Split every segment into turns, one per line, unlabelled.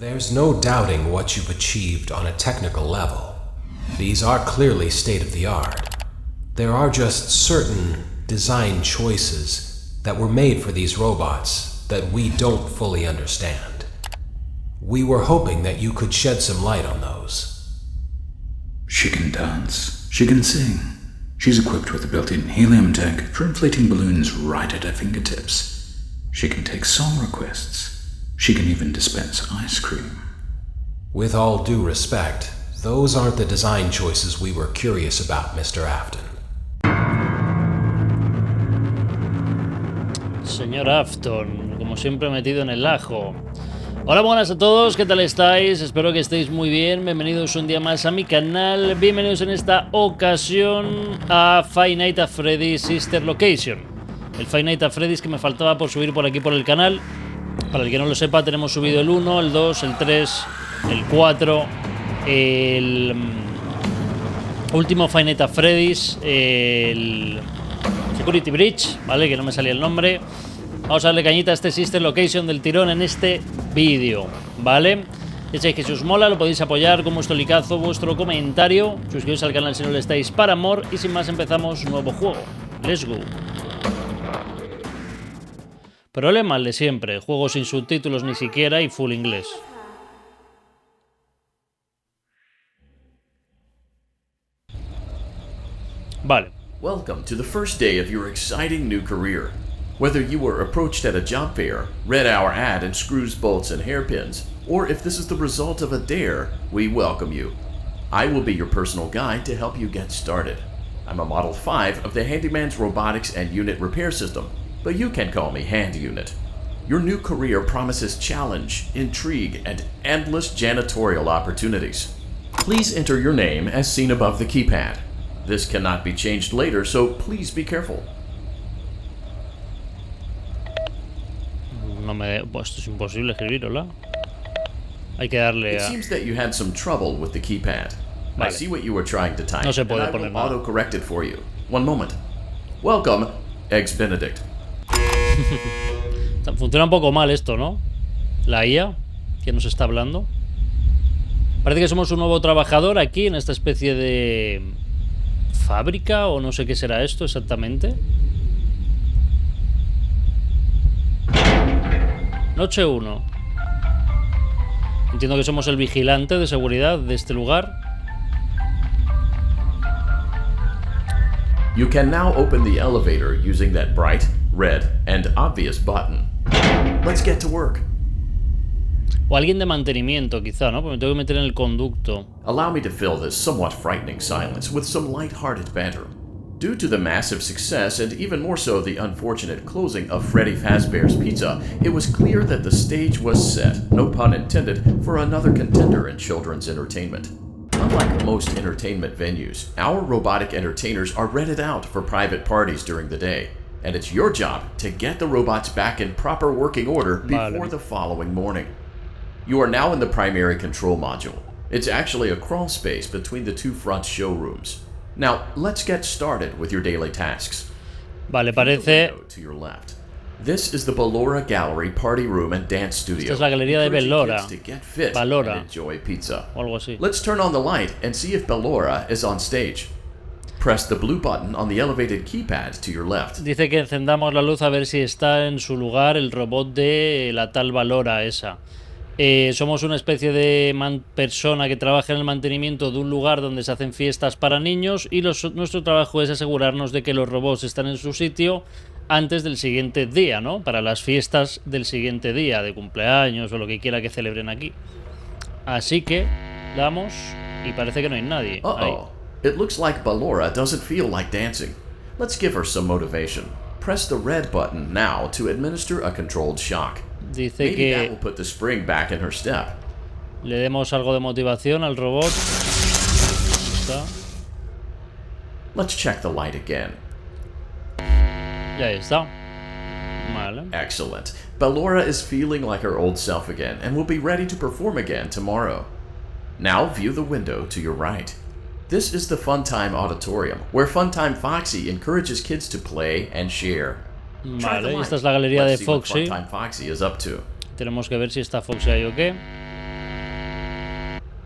There's no doubting what you've achieved on a technical level. These are clearly state-of-the-art. There are just certain design choices that were made for these robots that we don't fully understand. We were hoping that you could shed some light on those.
She can dance. She can sing. She's equipped with a built-in helium tank for inflating balloons right at her fingertips. She can take song requests. She can even dispense ice cream.
With all due respect, those aren't the design choices we were curious about, Mr. Afton.
Señor Afton, como siempre metido en el ajo. Hola, buenas a todos, ¿qué tal estáis? Espero que estéis muy bien. Bienvenidos un día más a mi canal. Bienvenidos en esta ocasión a Five Nights at Freddy's Sister Location. El Five Nights at Freddy's que me faltaba por subir por aquí por el canal. Para el que no lo sepa, tenemos subido el 1, el 2, el 3, el 4, el último Five Nights at Freddy's, el Security Breach, ¿vale? Que no me salía el nombre. Vamos a darle cañita a este Sister Location del tirón en este vídeo, ¿vale? Ya sabéis que si os mola lo podéis apoyar con vuestro likeazo, vuestro comentario. Suscribiros al canal si no lo estáis para amor. Y sin más empezamos nuevo juego. Let's go. Problema el de siempre, juego sin subtítulos ni siquiera y full inglés. Vale.
Welcome to the first day of your exciting new career. Whether you were approached at a job fair, read our ad and screws, bolts, and hairpins, or if this is the result of a dare, we welcome you. I will be your personal guide to help you get started. I'm a Model 5 of the Handyman's Robotics and Unit Repair System, but you can call me Hand Unit. Your new career promises challenge, intrigue, and endless janitorial opportunities. Please enter your name as seen above the keypad. This cannot be changed later, so please be careful.
Pues esto es imposible escribir, hola. Hay que darle
It
a...
seems that you had some trouble with the keypad.
Vale.
I see what you were trying to type,
No se
and
puede
I
poner
will
nada.
auto-correct it for you. One moment. Welcome, Eggs Benedict.
Funciona un poco mal esto, ¿no? La IA que nos está hablando. Parece que somos un nuevo trabajador aquí en esta especie de fábrica o no sé qué será esto exactamente. Noche 1. Entiendo que somos el vigilante de seguridad de este lugar.
You can now open the elevator using that bright, red, and obvious button. Let's get to work.
O alguien de mantenimiento, quizá, ¿no? Porque me tengo que meter en el conducto.
Allow me to fill this somewhat frightening silence with some light-hearted banter. Due to the massive success, and even more so the unfortunate closing of Freddy Fazbear's Pizza, it was clear that the stage was set, no pun intended, for another contender in children's entertainment. Unlike most entertainment venues, our robotic entertainers are rented out for private parties during the day, and it's your job to get the robots back in proper working order before the following morning. You are now in the primary control module. It's actually a crawl space between the two front showrooms. Now, let's get started with your daily tasks.
Vale, parece...
To your left. This is the Ballora Gallery Party Room and Dance Studio.
Esta es la galería de Bellora.
To get fit
Ballora.
and enjoy pizza.
O algo así.
Let's turn on the light and see if Ballora is on stage. Press the blue button on the elevated keypad to your left.
Dice que encendamos la luz a ver si está en su lugar el robot de la tal Ballora esa. Somos una especie de persona que trabaja en el mantenimiento de un lugar donde se hacen fiestas para niños y nuestro trabajo es asegurarnos de que los robots están en su sitio antes del siguiente día, ¿no? Para las fiestas del siguiente día, de cumpleaños o lo que quiera que celebren aquí. Así que damos y parece que no hay nadie.
Uh-oh. It looks like Ballora doesn't feel like dancing. Let's give her some motivation. Press the red button now to administer a controlled shock.
Dice
Maybe that
que
will put the spring back in her step.
le demos algo de motivación al robot. Está.
Let's check the light again.
Ya está. Vale.
Excellent. Ballora is feeling like her old self again and will be ready to perform again tomorrow. Now view the window to your right. This is the Funtime Auditorium, where Funtime Foxy encourages kids to play and share.
Vale, esta es la galería de Foxy.
Funtime Foxy is up to.
Tenemos que ver si está Foxy ahí o qué.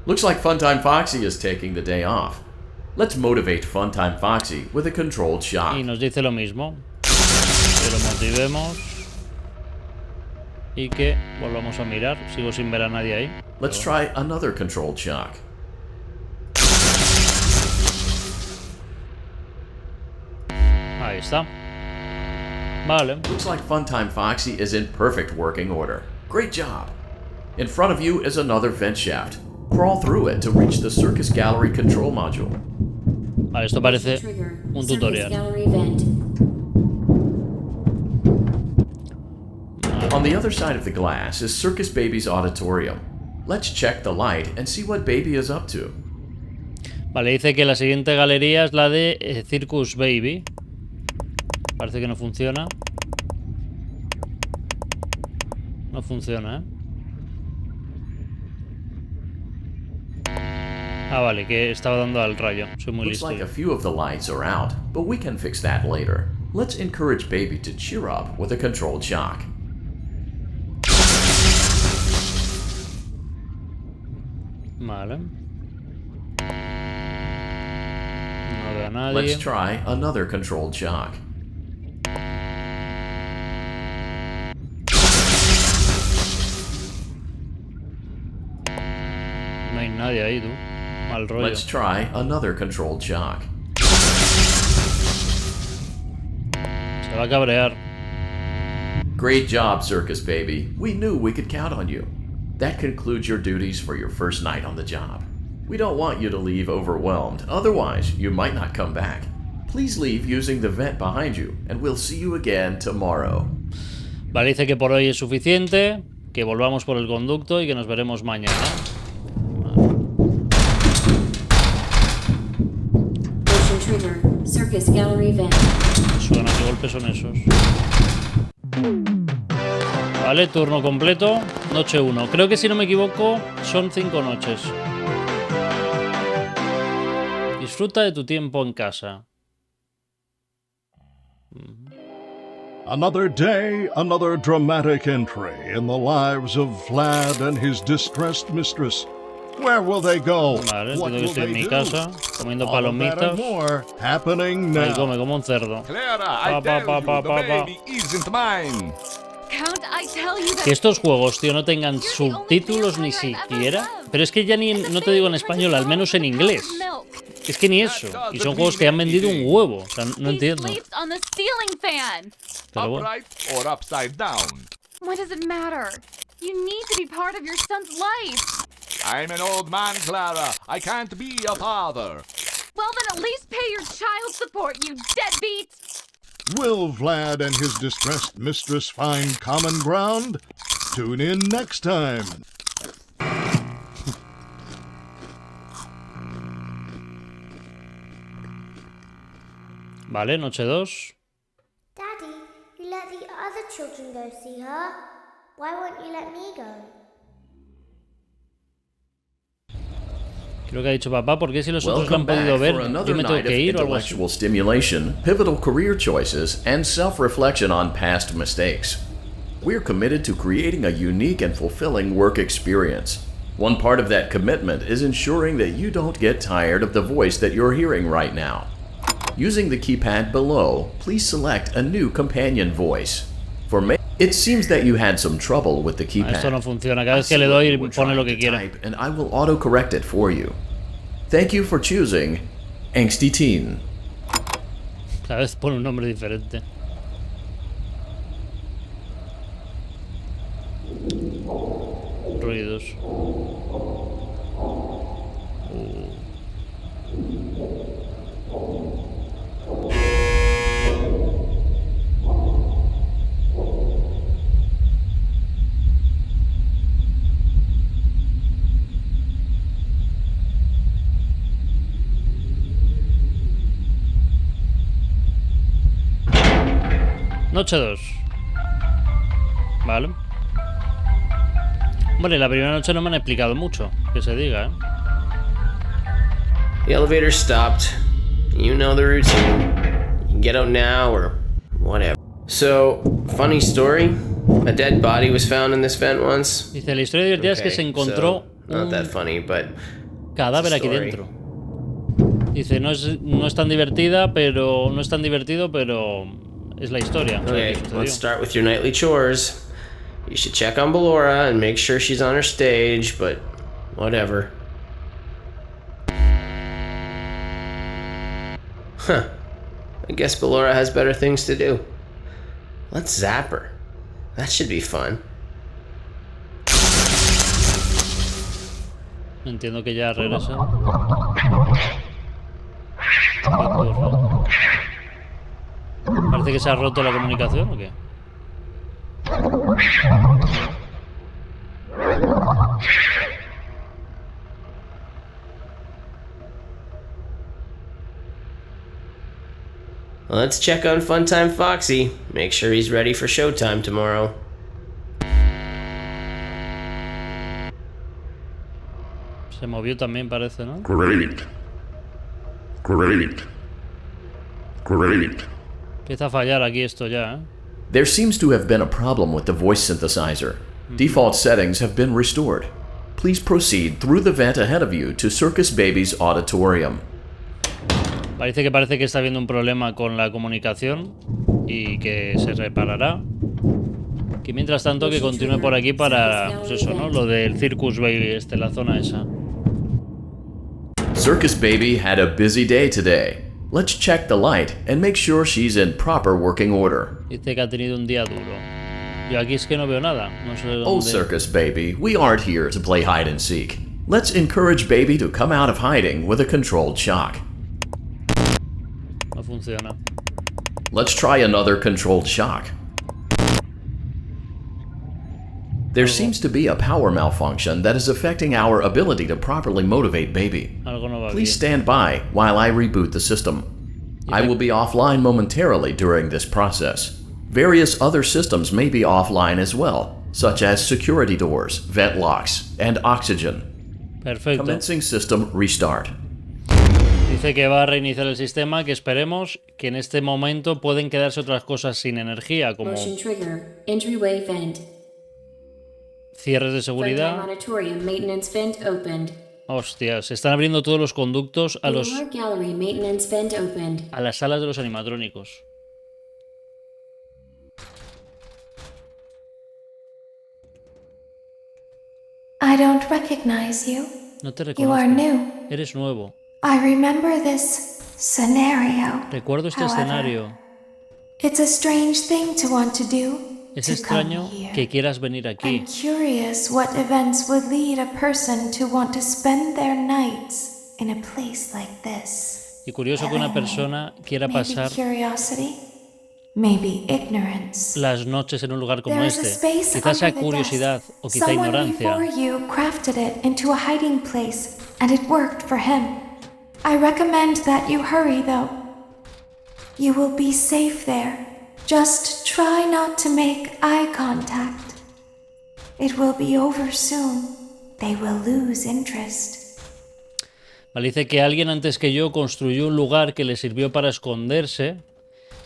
Looks like Funtime Foxy is taking the day off. Let's motivate Funtime Foxy with a controlled shock.
Y nos dice lo mismo. Que lo motivemos. Y que volvamos a mirar. Sigo sin ver a nadie ahí.
Let's try another controlled shock.
Ahí está. Vale.
Looks like Funtime Foxy is in perfect working order. Great job. In front of you is another vent shaft. Crawl through it to reach the circus gallery control module.
Vale, esto parece un tutorial.
On the other side of the glass is Circus Baby's auditorium. Let's check the light and see what Baby is up to.
Vale, dice que la siguiente galería es la de Circus Baby. Parece que no funciona. No funciona, ¿eh? Ah, vale, que estaba dando al rayo. Soy muy
Looks
listo.
like a few of the lights are out, but we can fix that later. Let's encourage Baby to cheer up with a controlled shock.
Vale. No veo a nadie.
Let's try another controlled shock.
No hay nadie ahí, tú. Mal rollo.
Let's try another controlled shock.
Se va a cabrear.
Great job, Circus Baby. We knew we could count on you. That concludes your duties for your first night on the job. We don't want you to leave overwhelmed, otherwise you might not come back. Please leave using the vent behind you, and we'll see you again tomorrow.
Vale, dice que por hoy es suficiente, que volvamos por el conducto y que nos veremos mañana.
Motion trigger. Circus gallery vent.
Suena, qué golpes son esos. Vale, turno completo, noche 1. Creo que si no me equivoco son 5 noches. Disfruta de tu tiempo en casa.
Another day, another dramatic entry in the lives of Vlad and his distressed mistress. Where will they go?
Vale,
What
entiendo que
will
estoy en
they
mi
do?
casa, comiendo
All of that
palomitas.
and more happening
Ahí
now.
come como un cerdo.
Clara,
Pa,
I
pa,
tell
pa,
you,
pa,
the
pa, pa.
baby isn't mine.
Count, I tell you that
Que estos juegos, tío, no tengan subtítulos ni siquiera. Pero es que ya ni, no te digo en español, al menos en inglés. Es que ni eso. Y son juegos que han vendido un huevo. O sea, no entiendo.
He sleeps on the ceiling fan.
Pero bueno.
Upright or upside down.
What does it matter? You need to be part of your son's life.
I'm an old man, Clara. I can't be a father.
Well, then at least pay your child support, you deadbeat.
Will Vlad and his distressed mistress find common ground? Tune in next time.
Vale, noche 2.
Daddy, you let the other children go see her. Why won't you let me go?
Creo que ha dicho papá, ¿por qué si los otros lo
Welcome
han podido
back
ver?
for
Yo
another
me tengo
night of
que ir o algo así.
intellectual stimulation, pivotal career choices, and self-reflection on past mistakes. We're committed to creating a unique and fulfilling work experience. One part of that commitment is ensuring that you don't get tired of the voice that you're hearing right now. Using the keypad below, please select a new companion voice. It seems that you had some trouble with the keypad.
Esto no funciona. Cada vez que le doy pone lo que quiere.
And I will auto-correct it for you. Thank you for choosing Angsty Teen.
Cada vez pone un nombre diferente. Ruidos. Noche 2. Vale. Bueno, la primera noche no me han explicado mucho, que se diga, ¿eh?
The elevator stopped. You know the routine. You can get out now or whatever. So, funny story. A dead body was found in this vent once.
Dice, la historia divertida es que se encontró
Not that funny, but
cadáver aquí
story.
dentro. Dice, no es tan divertida, pero no es tan divertido, pero es la historia. O sea,
Okay,
¿qué sucedió?
let's start with your nightly chores. You should check on Ballora and make sure she's on her stage, but whatever. Huh. I guess Ballora has better things to do. Let's zap her. That should be fun.
Entiendo que ya regresa. ¿Qué ocurre? Parece que se ha roto la comunicación, ¿o qué?
Let's check on Funtime Foxy. Make sure he's ready for showtime tomorrow.
Se movió también, parece, ¿no?
Great. Great. Great.
Empieza a fallar aquí esto ya, ¿eh?
There seems to have been a problem with the voice synthesizer. Default settings have been restored. Please proceed through the vent ahead of you to Circus Baby's auditorium.
Parece que está habiendo un problema con la comunicación y que se reparará. Que mientras tanto que continúe por aquí para, pues eso, ¿no? Lo del Circus Baby, la zona esa.
Circus Baby had a busy day today. Let's check the light and make sure she's in proper working order.
Dice que ha tenido un día duro. Yo aquí es que no veo nada. No sé dónde...
Oh, Circus Baby, we aren't here to play hide and seek. Let's encourage Baby to come out of hiding with a controlled shock.
No funciona.
Let's try another controlled shock. There seems to be a power malfunction that is affecting our ability to properly motivate Baby.
Algo no va
Please
bien.
stand by while I reboot the system. I will be offline momentarily during this process. Various other systems may be offline as well, such as security doors, vent locks, and oxygen.
Perfecto.
Commencing system restart.
Dice que va a reiniciar el sistema, que esperemos que en este momento pueden quedarse otras cosas sin energía, como
Motion trigger. Entryway vent.
cierres de
Funtime
seguridad.
auditorium maintenance vent opened.
Hostias, se están abriendo todos los conductos a
Lower gallery maintenance vent opened.
las salas de los animatrónicos.
I don't recognize you.
No te
You are
reconozco.
new.
Eres nuevo.
I remember this scenario.
Recuerdo este
However,
escenario.
It's a strange thing to want to do.
Es
to
extraño
come here.
que quieras venir aquí.
I'm curious what events would lead a person to want to spend their nights in a place like this.
Y curioso que una persona quiera
Maybe
pasar
curiosity, maybe ignorance.
las noches en un lugar como
There is a
este.
space
Quizás sea
under the
curiosidad
desk.
o quizá
Someone
ignorancia.
before you crafted it into a hiding place, and it worked for him. I recommend that you hurry, though. You will be safe there. Just try not to make eye contact. It will be over soon. They will lose interest.
Vale, dice que alguien antes que yo construyó un lugar que le sirvió para esconderse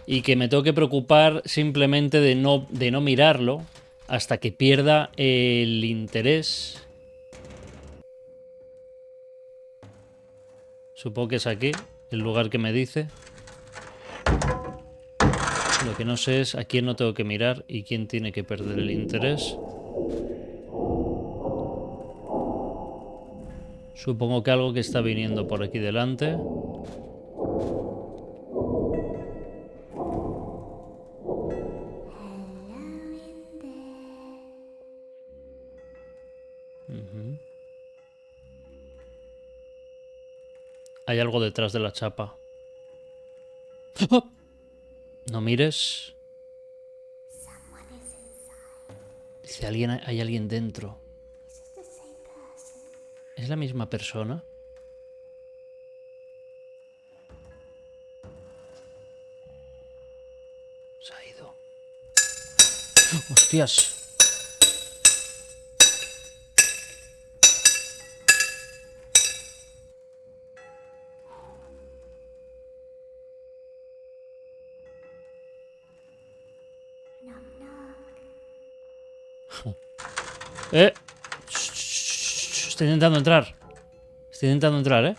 y que me tengo que preocupar simplemente de no mirarlo hasta que pierda el interés. Supongo que es aquí, el lugar que me dice. Lo que no sé es a quién no tengo que mirar y quién tiene que perder el interés. Supongo que algo que está viniendo por aquí delante. Hay algo detrás de la chapa. ¡Oh! No mires. Dice hay alguien dentro. ¿Es la misma persona? Se ha ido. ¡Hostias! Estoy intentando entrar. Estoy intentando entrar, ¿eh?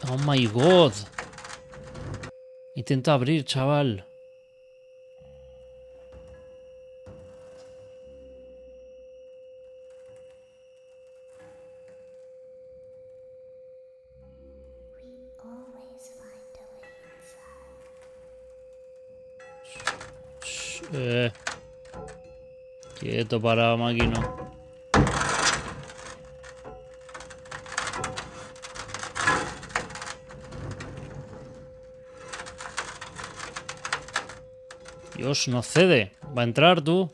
Oh my god. Intenta abrir, chaval. Quieto, parado, máquina. Dios, no cede. Va a entrar tú.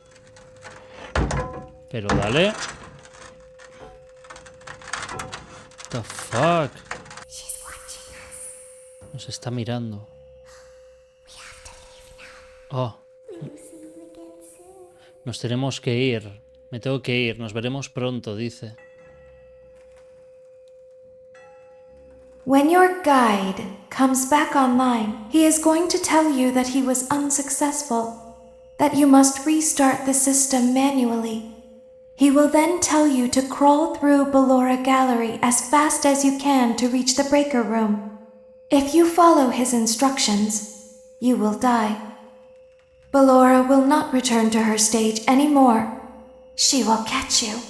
Pero dale. What the fuck. Nos está mirando. Oh. Nos tenemos que ir. Me tengo que ir. Nos veremos pronto, dice.
When your guide comes back online, he is going to tell you that he was unsuccessful, that you must restart the system manually. He will then tell you to crawl through Ballora Gallery as fast as you can to reach the breaker room. If you follow his instructions, you will die. Ballora will not return to her stage anymore. She will catch you.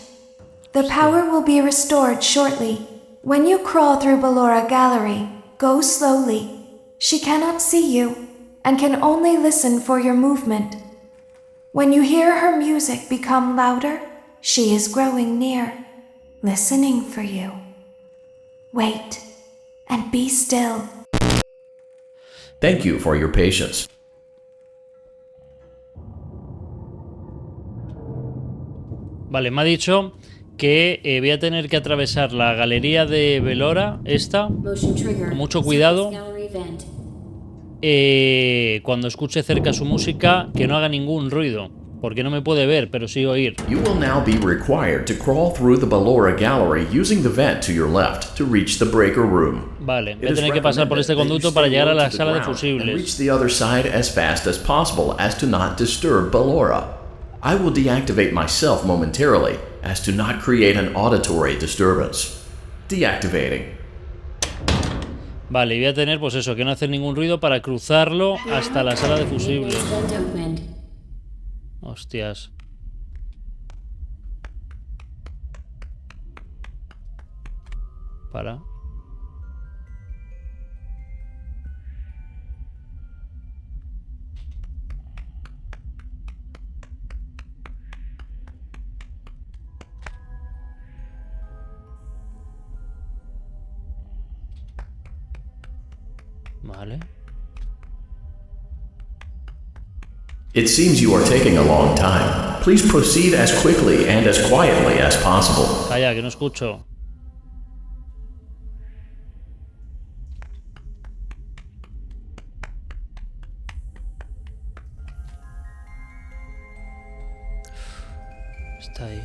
The power will be restored shortly. When you crawl through Ballora Gallery, go slowly. She cannot see you and can only listen for your movement. When you hear her music become louder, she is growing near, listening for you. Wait and be still.
Thank you for your patience.
Vale, me ha dicho que voy a tener que atravesar la galería de Ballora, esta, con mucho cuidado. Cuando escuche cerca su música, que no haga ningún ruido, porque no me puede ver, pero sí oír.
You will now be required to crawl through the Ballora Gallery using the vent to your left to reach the breaker room.
Vale, voy a tener que pasar por este conducto para llegar a la sala de fusibles.
Reach the other side as fast as possible as to not disturb Ballora. I will deactivate myself momentarily as to not create an auditory disturbance. Deactivating.
Vale, voy a tener pues eso, que no hacer ningún ruido para cruzarlo hasta la sala de fusibles. Hostias. Para. Vale.
It seems you are taking a long time. Please proceed as quickly and as quietly as possible.
Calla, que no escucho. Está ahí.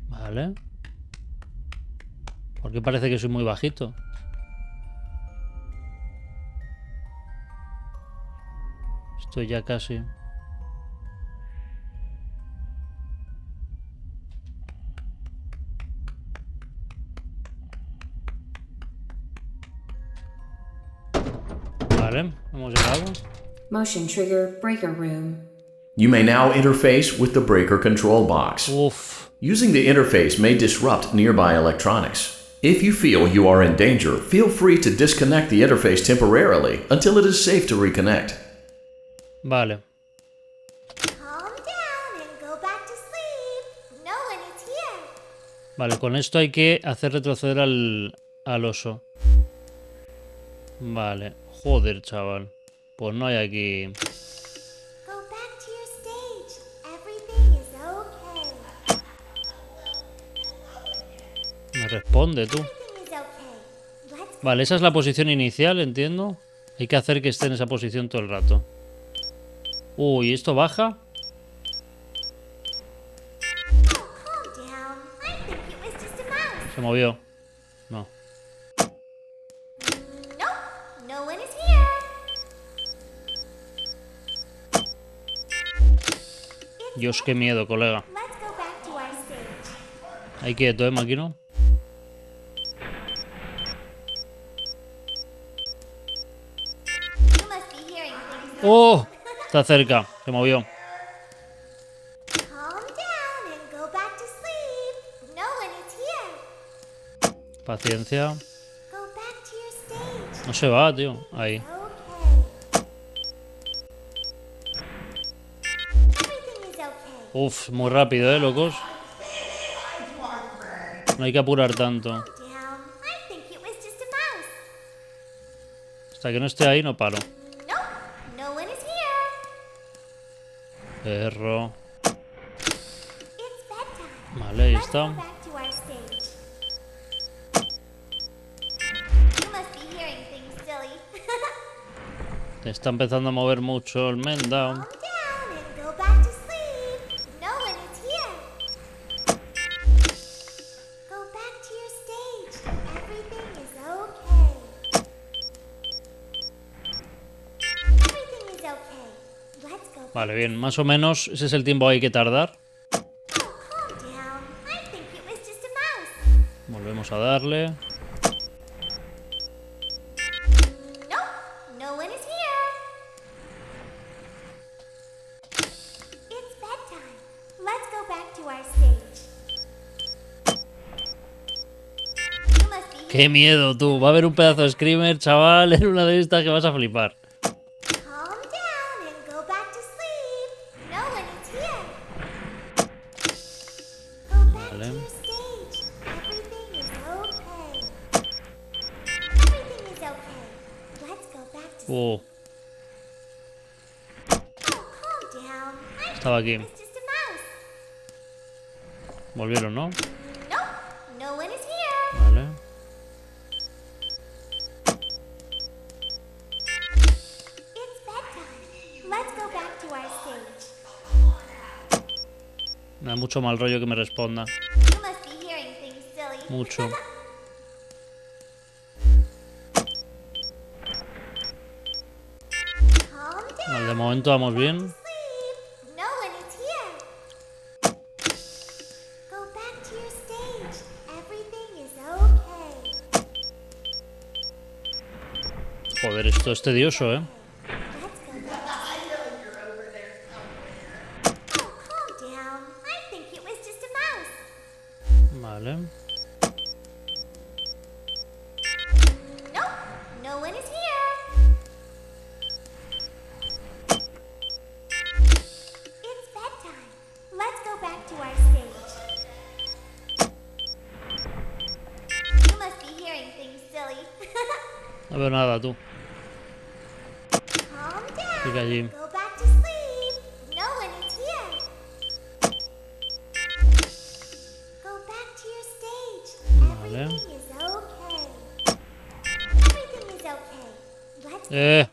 Vale. ¿Por qué parece que soy muy bajito? Estoy ya casi. Vale, hemos llegado.
Motion trigger breaker room.
You may now interface with the breaker control box.
Uf.
Using the interface may disrupt nearby electronics. If you feel you are in danger, feel free to disconnect the interface temporarily until it is safe to reconnect.
Vale.
Calm down and go back to sleep. No one is here.
Vale, con esto hay que hacer retroceder al oso. Vale. Joder, chaval. Pues no hay aquí...
Go back to your stage. Everything is okay.
Me responde, tú. Vale, esa es la posición inicial, entiendo. Hay que hacer que esté en esa posición todo el rato. Uy, ¿esto baja? Se movió. No. Dios, qué miedo, colega. Ahí quieto, maquino. ¡Oh! Está cerca, se movió. Paciencia. No se va, tío. Ahí. Uf, muy rápido, locos. No hay que apurar tanto. Hasta que no esté ahí, no paro. Perro. Vale, ahí está. Te está empezando a mover mucho el men down. Vale, bien, más o menos ese es el tiempo que hay que tardar. Volvemos a darle. Qué miedo, tú. Va a haber un pedazo de screamer, chaval, en una de estas que vas a flipar. Vale. Estaba aquí. Volvieron, ¿no? Vale. Me da mucho mal rollo que me responda. Mucho. Vale, de momento vamos bien. Joder, esto es tedioso, ¿eh? Vale. No veo nada, tú. Sigue allí. Vale.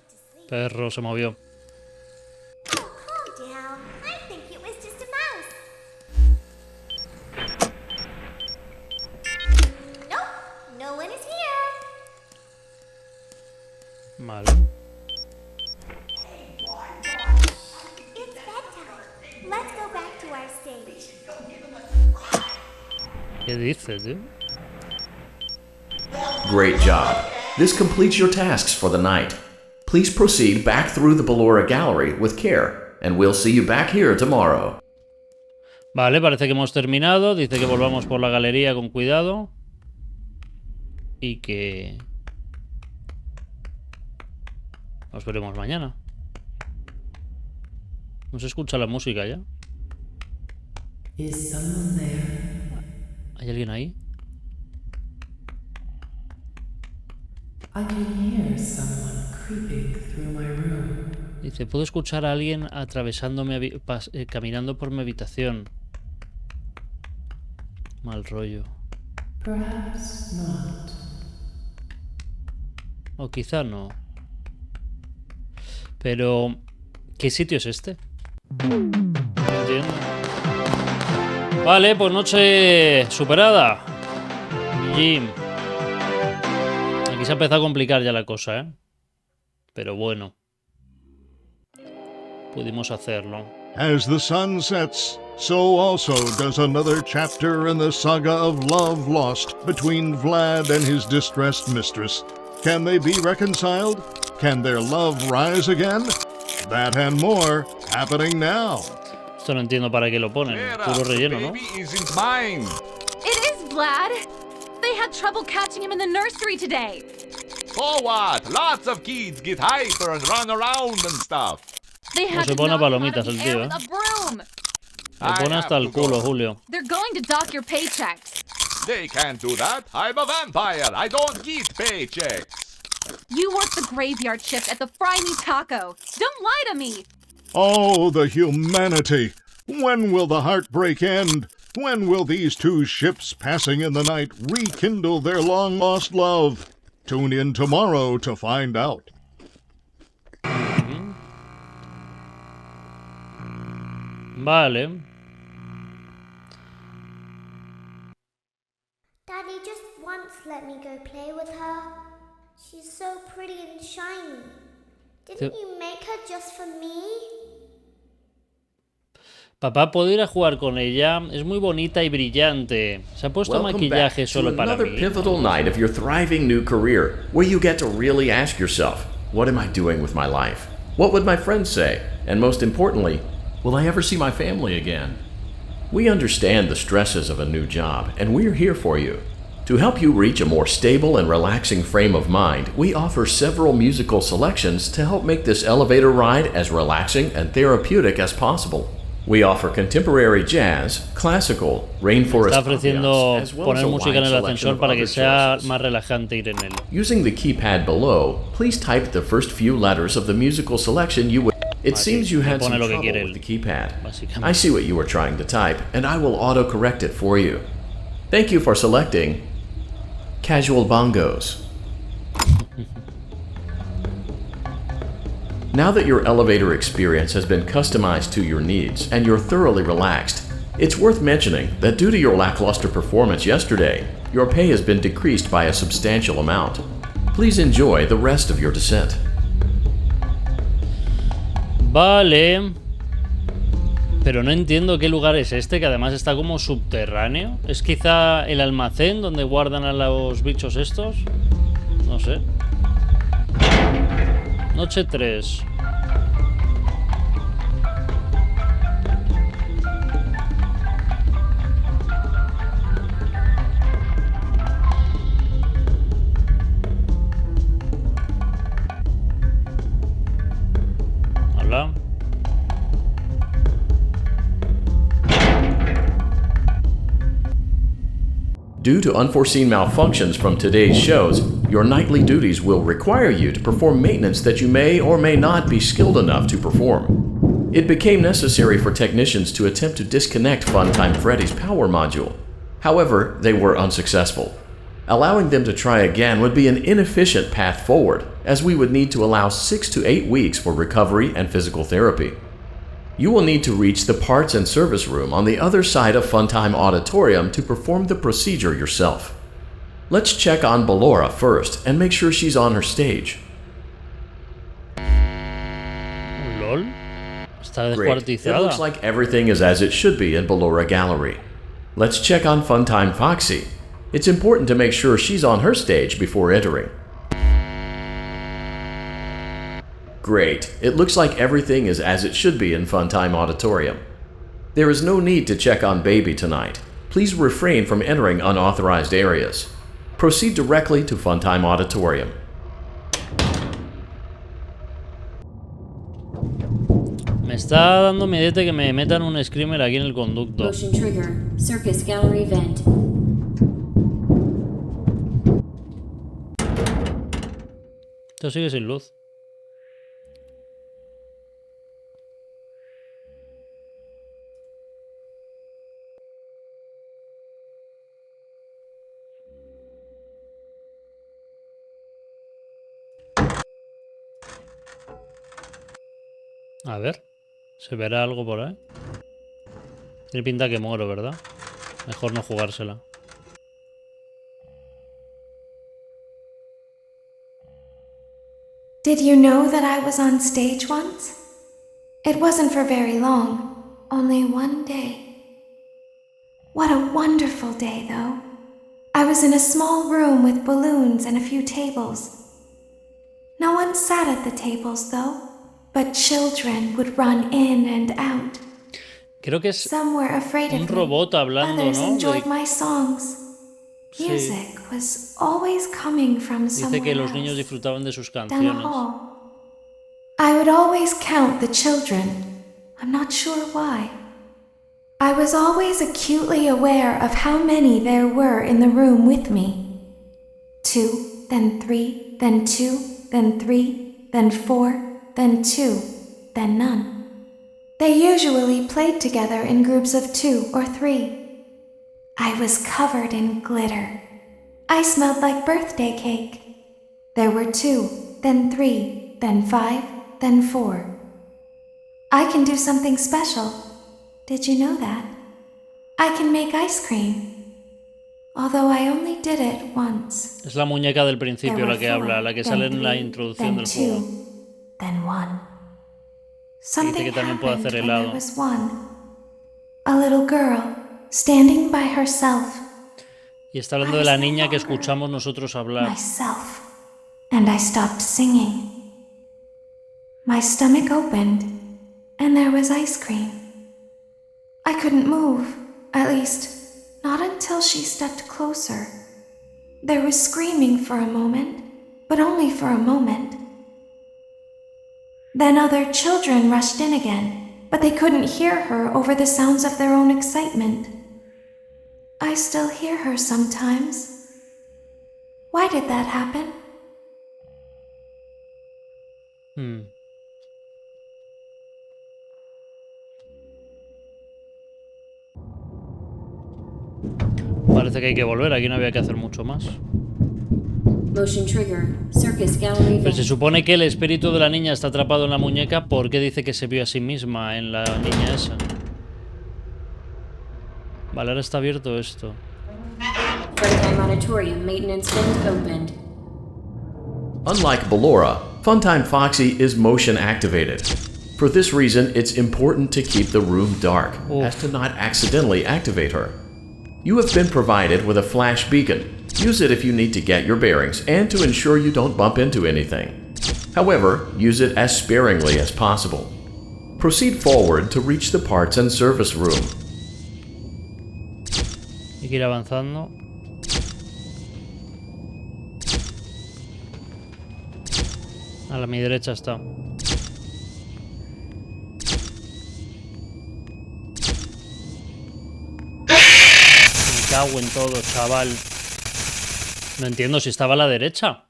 Perro, se movió. Vale. ¿Qué dices, tío?
Great job. This completes your tasks for the night. Please proceed back through the Ballora Gallery with care, and we'll see you back here tomorrow.
Vale, parece que hemos terminado. Dice que volvamos por la galería con cuidado. Y que... nos veremos mañana. ¿No se escucha la música ya? ¿Hay alguien ahí? Dice, puedo escuchar a alguien atravesándome, caminando por mi habitación. Mal rollo. O quizá no. Pero, ¿qué sitio es este? No entiendo. Vale, pues noche superada. Jim. Aquí se ha empezado a complicar ya la cosa, ¿eh? Pero bueno. Pudimos hacerlo.
As the sun sets, so also does another chapter in the saga of love lost between Vlad and his distressed mistress. Can they be reconciled? Can their love rise again? That and more happening now.
Esto no entiendo para qué lo ponen. Puro relleno, ¿no?
Baby isn't mine.
It is, Vlad. They had trouble catching him in the nursery today.
So what? Lots of kids get hyper and run around and stuff.
They had
se
to
pone
knock him out
palomitas
of
el
the air
tío,
with a broom.
Le pone hasta el culo, Julio.
They're going to dock your paychecks.
They can't do that. I'm a vampire. I don't get paychecks.
You work the graveyard shift at the Fry Me Taco. Don't lie to me.
Oh, the humanity! When will the heartbreak end? When will these two ships passing in the night rekindle their long-lost love? Tune in tomorrow to find out.
Vale.
Daddy, just once let me go play with her. She's so pretty and shiny. Didn't you make her just for me?
Papá, ¿puedo ir a jugar con ella? Es muy bonita y brillante. Se ha puesto maquillaje solo para
another
mí.
pivotal night of your thriving new career, where you get to really ask yourself, what am I doing with my life? What would my friends say? And most importantly, will I ever see my family again? We understand the stresses of a new job, and we're here for you. To help you reach a more stable and relaxing frame of mind, we offer several musical selections to help make this elevator ride as relaxing and therapeutic as possible. We offer contemporary jazz, classical, rainforest
Está ofreciendo
ambiance, as well as
poner
a
música
wide
en el
selection
ascensor
of
para
other
que sea
choices.
más relajante ir en él.
Using the keypad below, please type the first few letters of the musical selection you would. It seems you had some
pone lo que
trouble
quiere
with the keypad.
básicamente.
I see what you were trying to type, and I will auto-correct it for you. Thank you for selecting Casual Bongos. Now that your elevator experience has been customized to your needs and you're thoroughly relaxed, it's worth mentioning that due to your lackluster performance yesterday, your pay has been decreased by a substantial amount. Please enjoy the rest of your descent.
Vale. Pero no entiendo qué lugar es este, que además está como subterráneo. ¿Es quizá el almacén donde guardan a los bichos estos? No sé. Noche 3. Hola.
Due to unforeseen malfunctions from today's shows, your nightly duties will require you to perform maintenance that you may or may not be skilled enough to perform. It became necessary for technicians to attempt to disconnect Funtime Freddy's power module. However, they were unsuccessful. Allowing them to try again would be an inefficient path forward, as we would need to allow 6 to 8 weeks for recovery and physical therapy. You will need to reach the parts and service room on the other side of Funtime Auditorium to perform the procedure yourself. Let's check on Ballora first and make sure she's on her stage.
¿Lol? Está
Great. It
descuartizada.
looks like everything is as it should be in Ballora Gallery. Let's check on Funtime Foxy. It's important to make sure she's on her stage before entering. Great. It looks like everything is as it should be in Funtime Auditorium. There is no need to check on Baby tonight. Please refrain from entering unauthorized areas. Proceed directly to Funtime Auditorium.
Me está dando miedete que me metan un screamer aquí en el conducto.
Motion trigger. Circus gallery vent.
Esto sigue sin luz. A ver, ¿se verá algo por ahí? Tiene pinta que muero, ¿verdad? Mejor no jugársela.
Did you know that I was on stage once? It wasn't for very long, only one day. What a wonderful day, though. I was in a small room with balloons and a few tables. No one sat at the tables, though, but children would run in and out.
Creo que es
Some were afraid of
un
me.
robot hablando,
Others
¿no?
enjoyed my songs.
Sí.
Music was always coming from
Dice
somewhere
que los niños
else.
disfrutaban de sus
Down the
canciones.
hall. I would always count the children. I'm not sure why. I was always acutely aware of how many there were in the room with me. 2, then 3, then 2, then 3, then 4, then 2, then none. They usually played together in groups of 2 or 3. I was covered in glitter. I smelled like birthday cake. There were 2, then 3, then 5, then 4. I can do something special. Did you know that? I can make ice cream. Although I only did it once.
Es la muñeca del
There
principio
were
la que
4,
habla, la que
then
sale en la
3,
introducción
then
del
2,
juego.
then 1.
Dice
Something
que también puede
happened
hacer
when there
helado.
was 1. A little girl standing by herself.
Y está hablando de la niña que escuchamos nosotros hablar.
Myself. And I stopped singing. My stomach opened, and there was ice cream. I couldn't move, at least, not until she stepped closer. There was screaming for a moment, but only for a moment. Then other children rushed in again, but they couldn't hear her over the sounds of their own excitement. I still hear her sometimes. Why did that happen?
Parece que hay que volver, aquí no había que hacer mucho más.
Motion trigger. Circus gallery
Pero se
vent.
supone que el espíritu de la niña está atrapado en la muñeca porque dice que se vio a sí misma en la niña esa. Vale, ahora está abierto esto.
Freddy animatorium maintenance vent opened.
Unlike Ballora, Funtime Foxy is motion activated. For this reason, it's important to keep the room dark, as to not accidentally activate her. You have been provided with a flash beacon. Use it if you need to get your bearings and to ensure you don't bump into anything. However, use it as sparingly as possible. Proceed forward to reach the parts and service room.
Hay que ir avanzando. A mi derecha está. Me cago en todo, chaval. No entiendo si estaba a la derecha.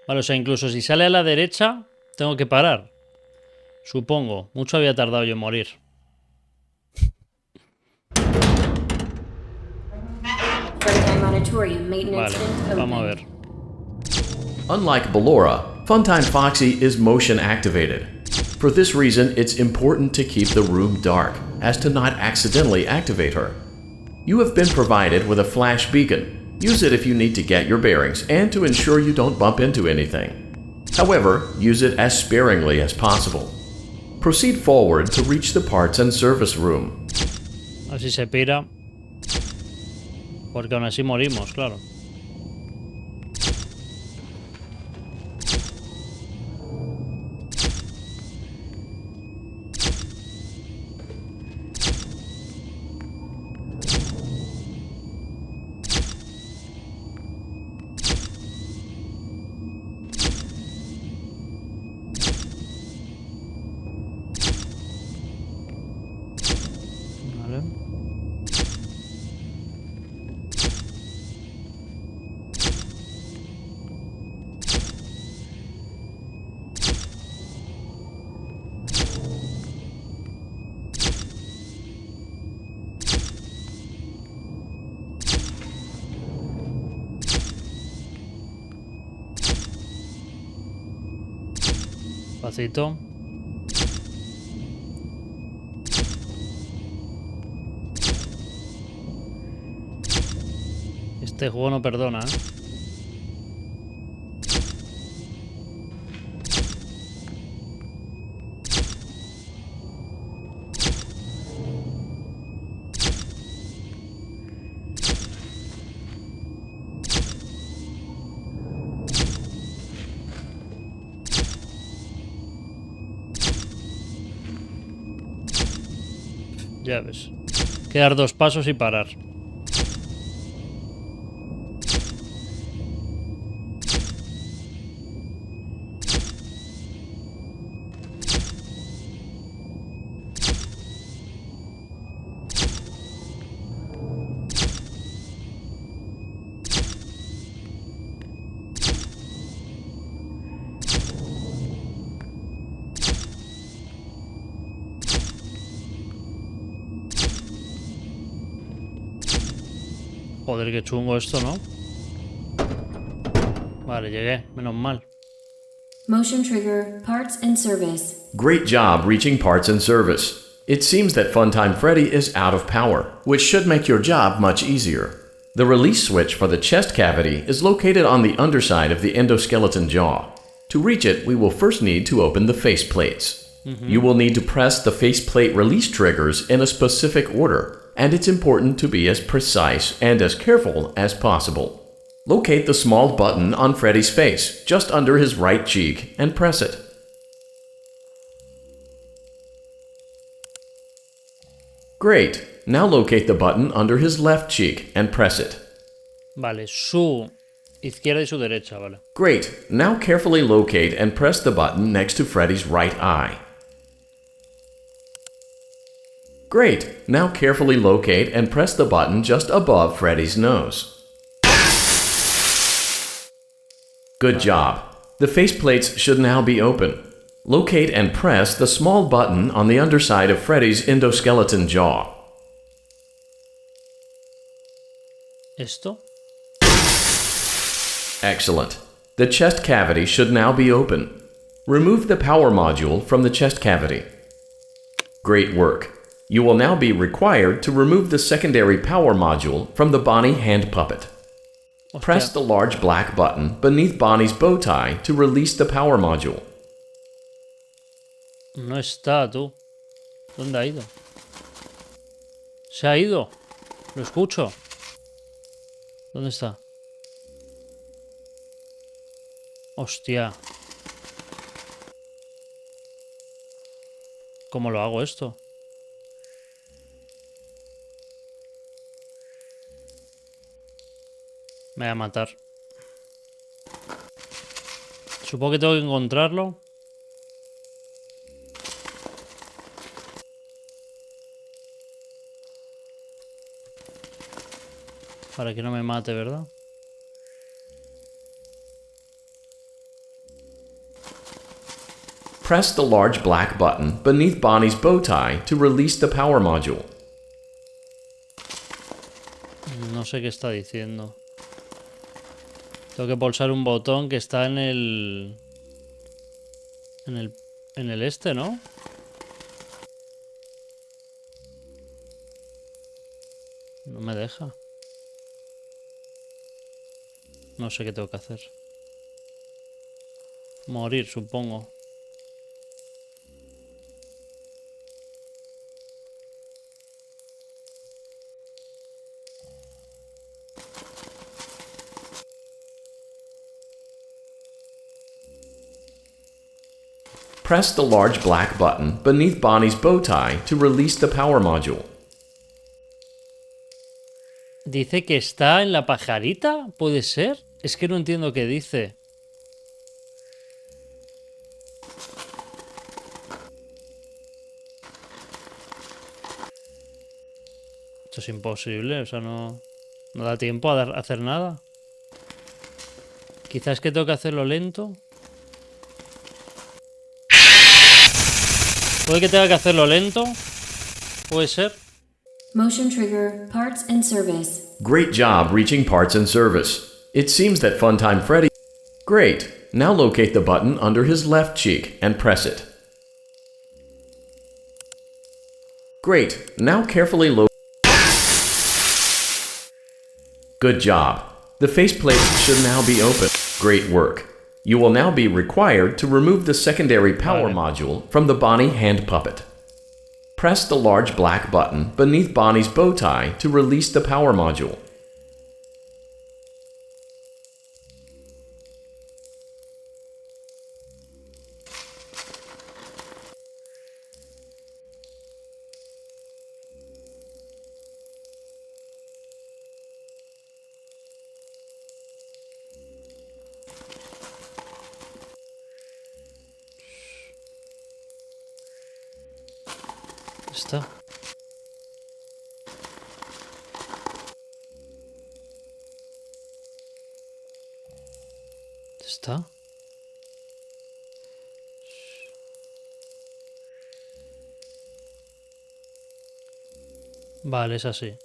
Vale, o sea, incluso si sale a la derecha, tengo que parar. Supongo. Mucho había tardado yo en morir.
Freddy animatorium maintenance
Vale,
vent
vamos a
opened.
ver.
Unlike Ballora, Funtime Foxy is motion activated. For this reason, it's important to keep the room dark, as to not accidentally activate her. You have been provided with a flash beacon. Use it if you need to get your bearings and to ensure you don't bump into anything. However, use it as sparingly as possible. Proceed forward to reach the parts and service room.
Así se pira. Porque aún así morimos, claro. Vale. Despacito. Este juego no perdona, ¿eh? Ya ves. Quedar 2 pasos y parar. Joder, qué chungo esto, ¿no? Vale, llegué. Menos mal.
Motion trigger, parts and service.
Great job reaching parts and service. It seems that Funtime Freddy is out of power, which should make your job much easier. The release switch for the chest cavity is located on the underside of the endoskeleton jaw. To reach it, we will first need to open the face plates. You will need to press the faceplate release triggers in a specific order, and it's important to be as precise and as careful as possible. Locate the small button on Freddy's face, just under his right cheek, and press it. Great! Now locate the button under his left cheek and press it.
Vale, su izquierda y su derecha, vale.
Great! Now carefully locate and press the button next to Freddy's right eye. Great! Now carefully locate and press the button just above Freddy's nose. Good job! The faceplates should now be open. Locate and press the small button on the underside of Freddy's endoskeleton jaw.
¿Esto?
Excellent. The chest cavity should now be open. Remove the power module from the chest cavity. Great work. You will now be required to remove the secondary power module from the Bonnie hand puppet.
Hostia.
Press the large black button beneath Bonnie's bow tie to release the power module.
No está, tú. ¿Dónde ha ido? Se ha ido. Lo escucho. ¿Dónde está? Hostia. ¿Cómo lo hago esto? Me voy a matar. Supongo que tengo que encontrarlo. Para que no me mate, ¿verdad?
Press the large black button beneath Bonnie's bow tie to release the power module.
No sé qué está diciendo. Tengo que pulsar un botón que está en el... En el este, ¿no? No me deja. No sé qué tengo que hacer. Morir, supongo.
Press the large black button beneath Bonnie's bow tie to release the power module.
Dice que está en la pajarita, ¿puede ser? Es que no entiendo qué dice. Esto es imposible, o sea, no da tiempo a hacer nada. Quizás que tengo que hacerlo lento. Puede que tenga que hacerlo lento. Puede ser.
Motion trigger, parts and service.
Great job reaching parts and service. It seems that Funtime Freddy... Great. Now locate the button under his left cheek and press it. Great. Now carefully locate. Good job. The faceplate should now be open. Great work. You will now be required to remove the secondary power module from the Bonnie hand puppet. Press the large black button beneath Bonnie's bow tie to release the power module.
Está. ¿Está? Vale, es así.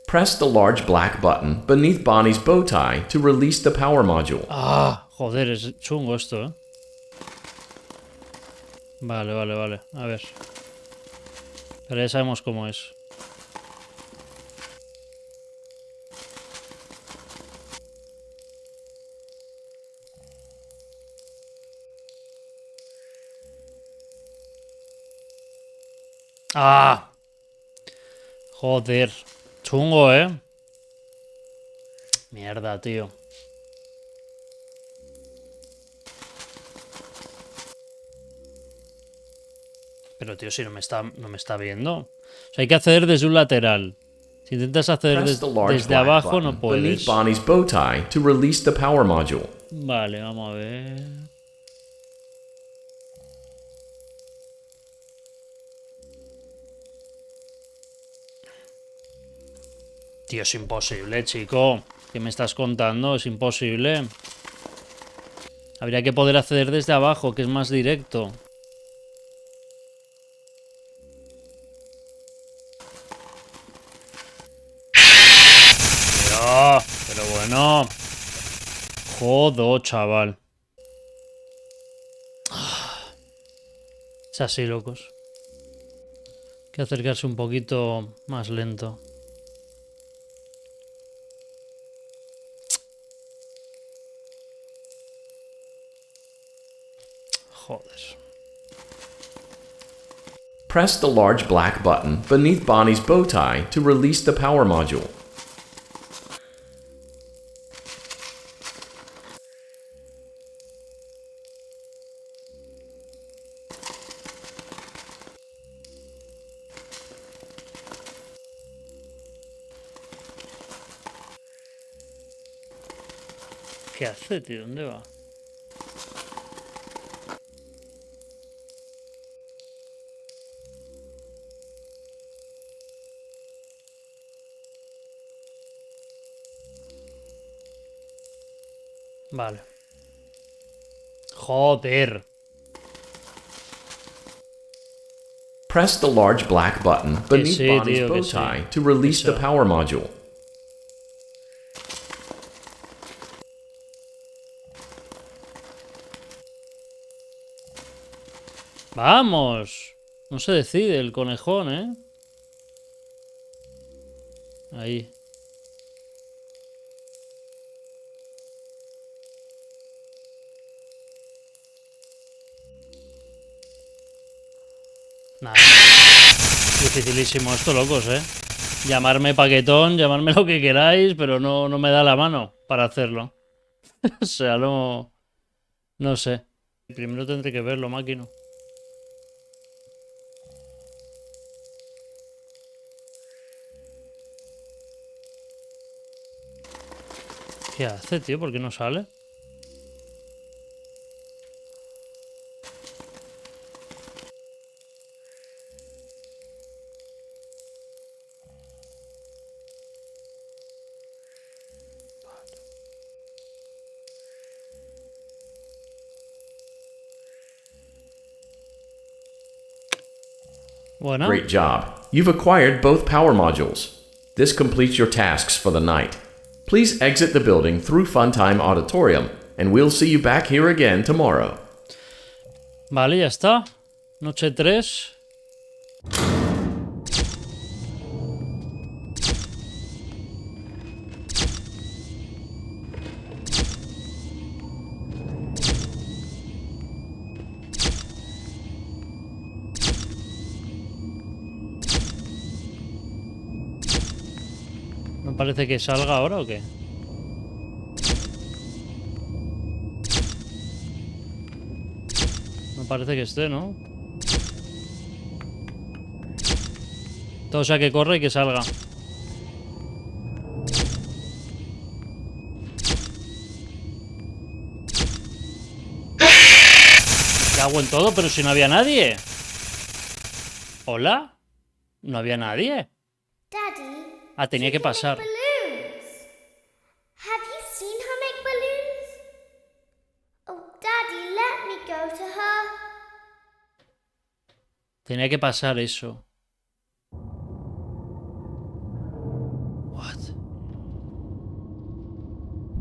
Press the large black button beneath Bonnie's bow tie to release the power module.
Ah, joder, es chungo esto, ¿eh? Vale, vale, vale. A ver. Pero ya sabemos cómo es. ¡Ah! Joder. Chungo, ¿eh? Mierda, tío. Pero, tío, si no me está viendo. O sea, hay que acceder desde un lateral. Si intentas acceder desde abajo, no puedes.
Bonnie's bow tie to release the power module.
Vale, vamos a ver. Tío, es imposible, chico. ¿Qué me estás contando? Es imposible. Habría que poder acceder desde abajo, que es más directo. Pero bueno. Jodo, chaval. Es así, locos. Hay que acercarse un poquito más lento. Joder.
Press the large black button beneath Bonnie's bow tie to release the power module.
¿Qué hace, tío? ¿Dónde va? Vale. Joder.
Press the large black button beneath Bonnie's bow tie to release the power module.
Vamos. No se decide el conejón, ¿eh? Ahí. Nada. Dificilísimo esto, locos, ¿eh? Llamarme paquetón, llamarme lo que queráis, pero no me da la mano para hacerlo. O sea, no sé. Primero tendré que verlo, máquina. ¿Qué hace, tío? ¿Por qué no sale? Bueno.
Great job. You've acquired both power modules. This completes your tasks for the night. Please exit the building through Funtime Auditorium, and we'll see you back here again tomorrow.
Vale, ya está. Noche 3. ¿No parece que salga ahora o qué? No parece que esté, ¿no? Todo sea que corre y que salga. ¿Qué hago en todo? Pero si no había nadie. ¿Hola? No había nadie.
Daddy,
Ah, tenía que pasar.
balloons. Have you seen her make balloons? Oh, Daddy, let me go to her.
Tenía que pasar eso. What?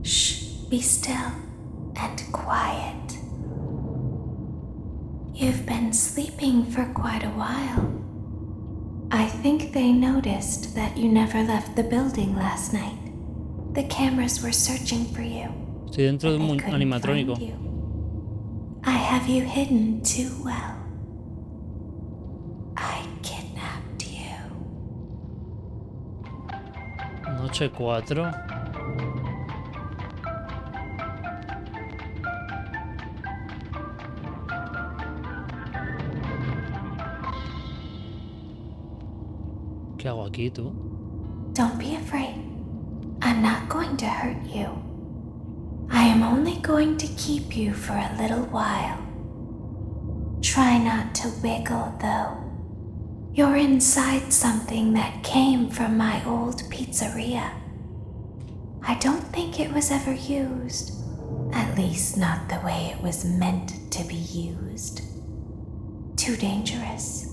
Shh, be still and quiet. You've been sleeping for quite a while. I think they noticed that you never left the building last night. The cameras were searching for you.
Estoy dentro de un
They couldn't
animatrónico.
find you. I have you hidden too well. I kidnapped you.
Noche 4. ¿Qué hago aquí, tú?
Don't be afraid. I'm not going to hurt you. I am only going to keep you for a little while. Try not to wiggle, though. You're inside something that came from my old pizzeria. I don't think it was ever used. At least not the way it was meant to be used. Too dangerous.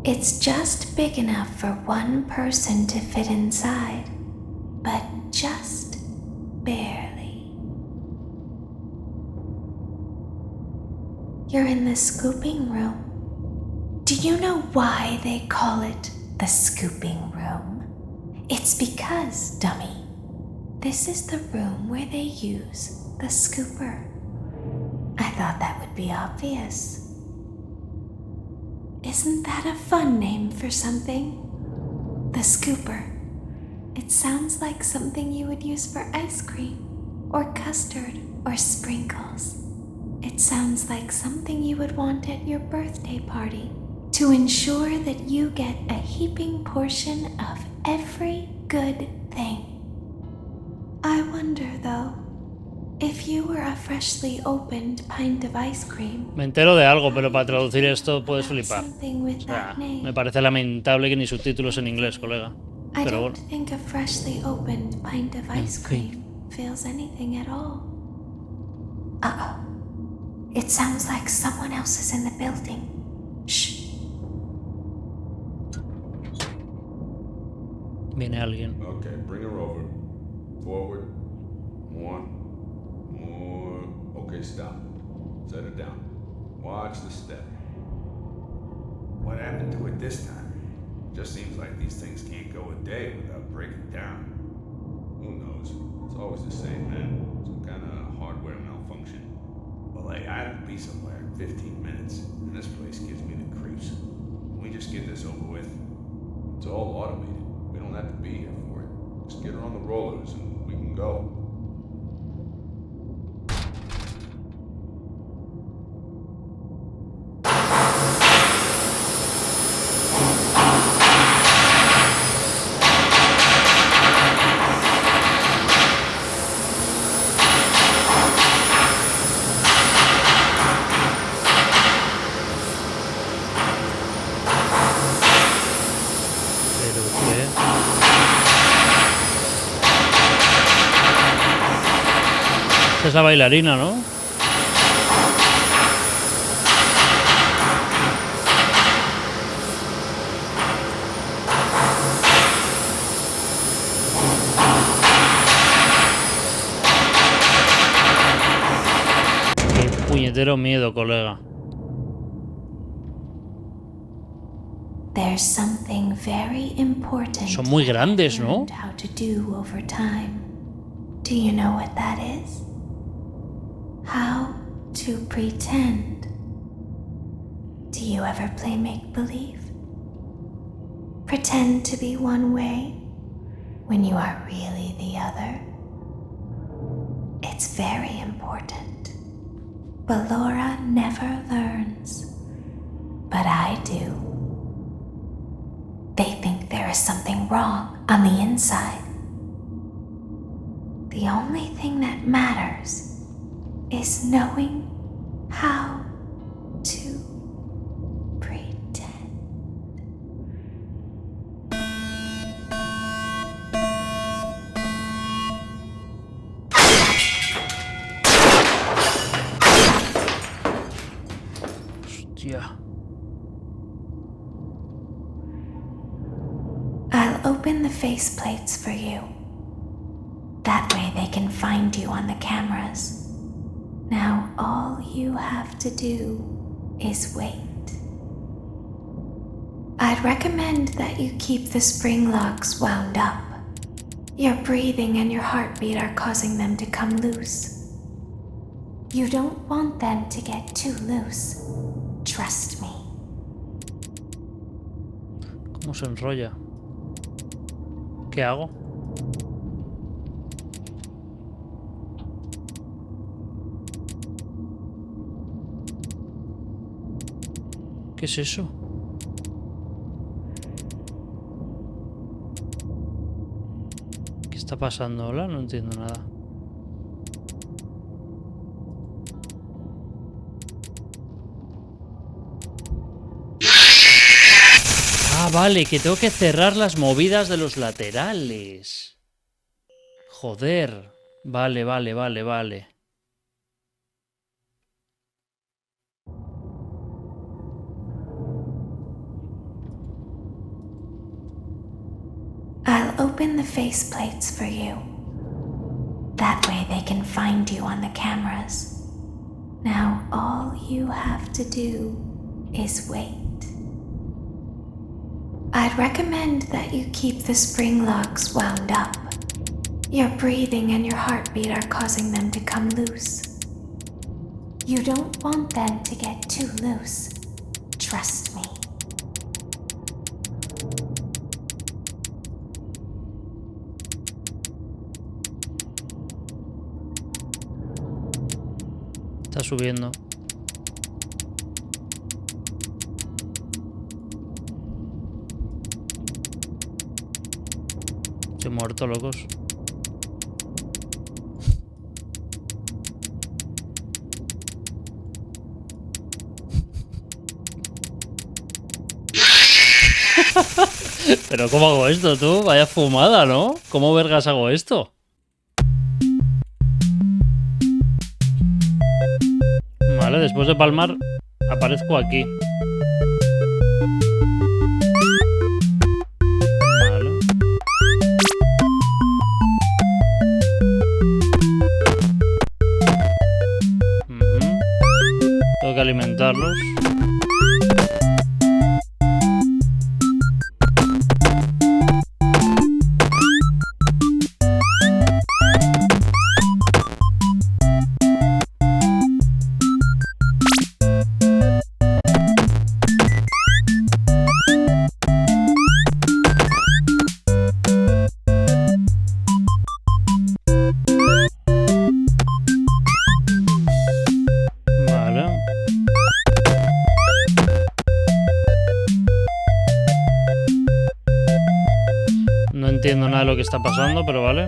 It's just big enough for one person to fit inside, but just barely. You're in the scooping room. Do you know why they call it the scooping room? It's because, dummy, this is the room where they use the scooper. I thought that would be obvious. Isn't that a fun name for something? The scooper. It sounds like something you would use for ice cream, or custard, or sprinkles. It sounds like something you would want at your birthday party to ensure that you get a heaping portion of every good thing. I wonder, though, if you were a freshly opened pint of ice cream.
Me entero de algo, pero para traducir esto puedes flipar.
Something with
O sea,
that name.
me parece lamentable que ni subtítulos en inglés, colega.
I
Pero
don't
bueno.
think a freshly opened pint of ice cream feels anything at all. Uh-oh. It sounds like someone else is in the building. Shh.
Viene alguien.
Okay, bring her over. Forward. More. Okay, stop. Set it down. Watch the step.
What happened to it this time?
Just seems like these things can't go a day without breaking down. Who knows? It's always the same, man. Some kind of hardware malfunction.
Well, hey, I have to be somewhere in 15 minutes, and this place gives me the creeps. Can we just get this over with?
It's all automated. We don't have to be here for it. Just get her on the rollers and we can go.
Pero qué. Esta es la bailarina, ¿no? puñetero miedo, colega.
There's something very important.
Son muy grandes, ¿no?
How to do over time. Do you know what that is? How to pretend. Do you ever play make-believe? Pretend to be one way when you are really the other. It's very important. But Laura never learns. But I do. They think there is something wrong on the inside. The only thing that matters is knowing how to pretend.
Hostia.
I'll open the faceplates for you. That way they can find you on the cameras. Now all you have to do is wait. I'd recommend that you keep the spring locks wound up. Your breathing and your heartbeat are causing them to come loose. You don't want them to get too loose. Trust me.
¿Cómo se enrolla? ¿Qué hago? ¿Qué es eso? ¿Qué está pasando? Hola, no entiendo nada. Ah, vale, que tengo que cerrar las movidas de los laterales. Joder. Vale, vale, vale, vale.
I'll open the faceplates for you. That way they can find you on the cameras. Now all you have to do is wait. I'd recommend that you keep the spring locks wound up. Your breathing and your heartbeat are causing them to come loose. You don't want them to get too loose. Trust me.
Está subiendo. Estoy muerto, locos. Pero ¿cómo hago esto, tú? Vaya fumada, ¿no? ¿Cómo vergas hago esto? Vale, después de palmar aparezco aquí. Vale. Tengo que alimentarlos. No entiendo nada de lo que está pasando, pero vale.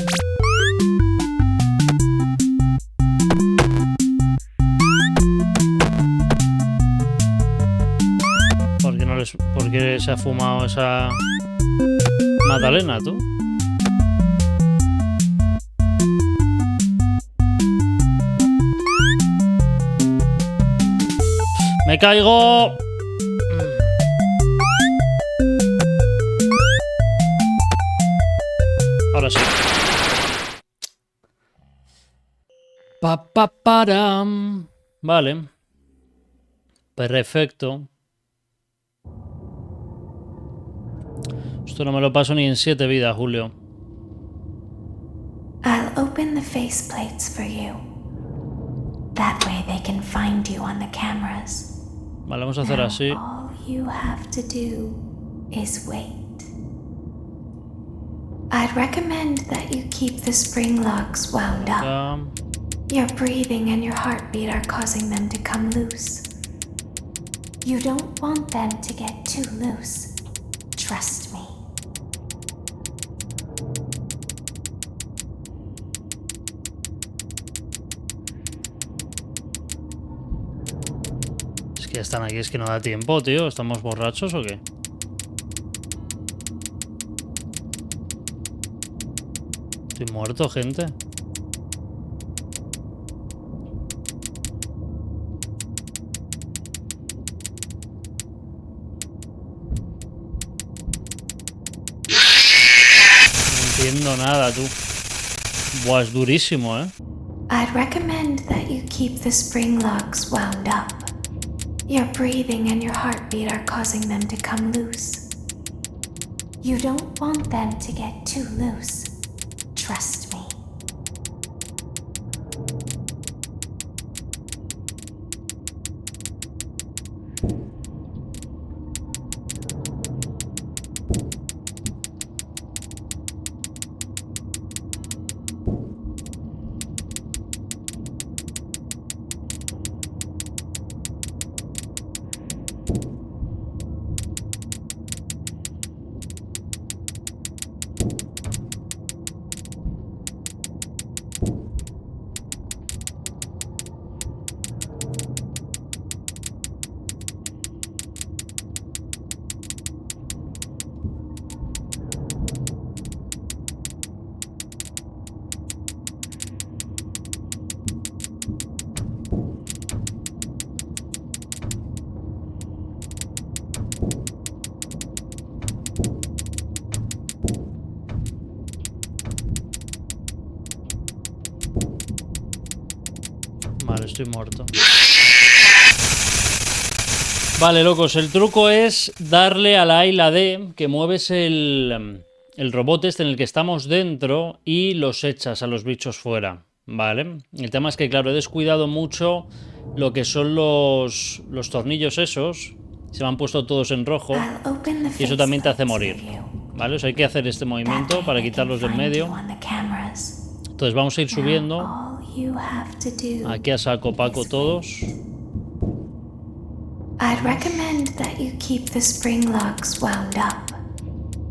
¿Por qué se ha fumado esa magdalena, tú? ¡Me caigo! Ahora sí. Param. Vale. Perfecto. Esto no me lo paso ni en 7 vidas, Julio.
I'll open the faceplates for you. That way they can find you on the cameras.
Vale, vamos a hacer así.
All you have to do is wait. I'd recommend that you keep the spring locks wound up. Your breathing and your heartbeat are causing them to come loose. You don't want them to get too loose. Trust me.
Es que ya están aquí, es que no da tiempo, tío. ¿Estamos borrachos o qué? Estoy muerto, gente. No entiendo nada, tú. Buah, es durísimo, ¿eh?
I'd recommend that you keep the spring locks wound up. Your breathing and your heartbeat are causing them to come loose. You don't want them to get too loose. Trust me.
Vale, estoy muerto. Vale, locos, el truco es darle a la A y la D, que mueves el robot este en el que estamos dentro y los echas a los bichos fuera, ¿vale? El tema es que, claro, he descuidado mucho lo que son los tornillos esos. Se me han puesto todos en rojo y eso también te hace morir, ¿vale? O sea, hay que hacer este movimiento para quitarlos del medio. Entonces vamos a ir subiendo. Aquí a saco paco todos.
I'd recommend that you keep the spring locks wound up.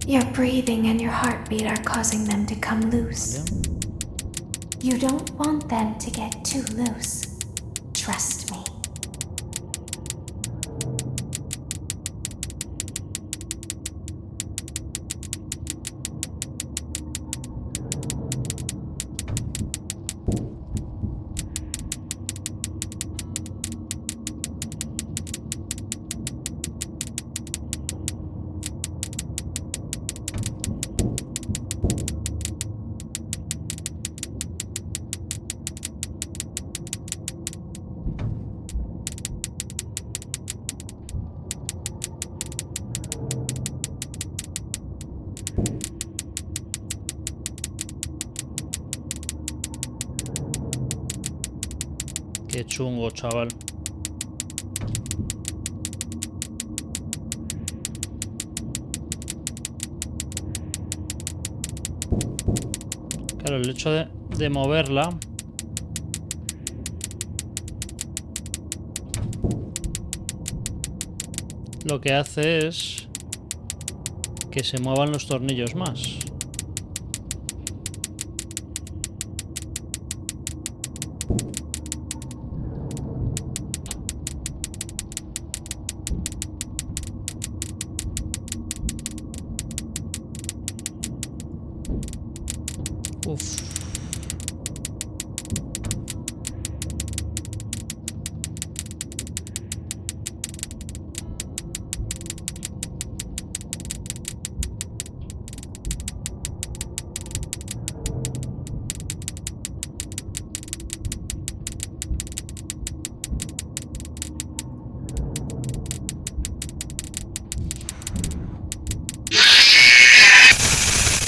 Your breathing and your heartbeat are causing them to come loose. You don't want them to get too loose. Trust me.
Qué chungo, chaval. Claro, el hecho de moverla lo que hace es que se muevan los tornillos más. Uf.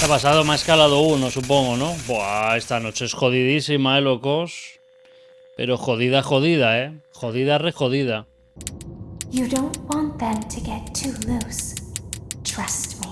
¿Qué ha pasado? Me ha escalado uno, supongo, ¿no? Buah, esta noche es jodidísima, locos. Pero jodida, jodida, Jodida, re jodida.
You don't want them to get too loose. Trust me.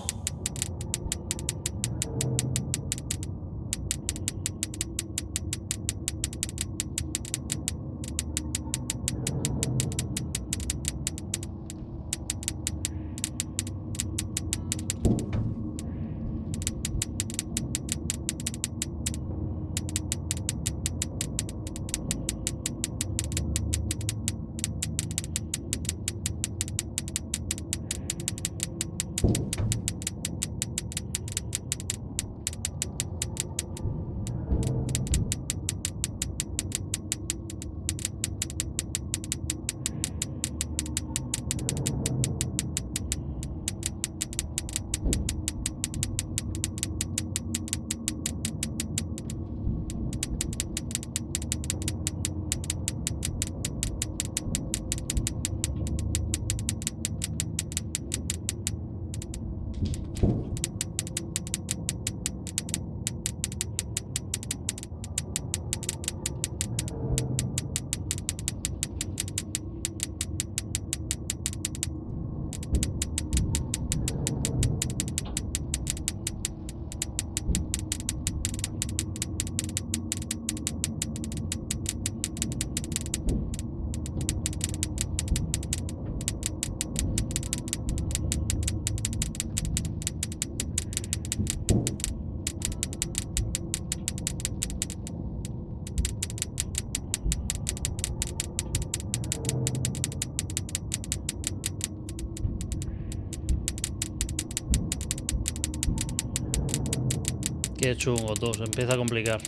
Qué chungo, todo se empieza a complicar.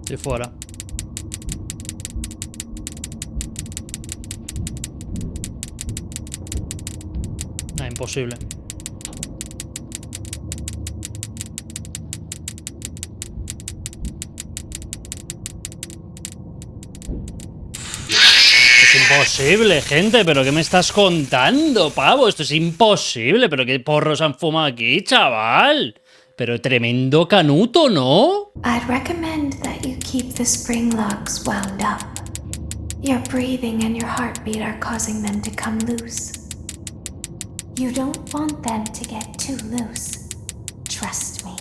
Estoy fuera. Ah, imposible. Es imposible, gente. ¿Pero qué me estás contando, pavo? Esto es imposible. ¿Pero qué porros han fumado aquí, chaval? Pero tremendo canuto, ¿no?
I'd recommend that you keep the spring locks wound up. Your breathing and your heartbeat are causing them to come loose. You don't want them to get too loose. Trust me.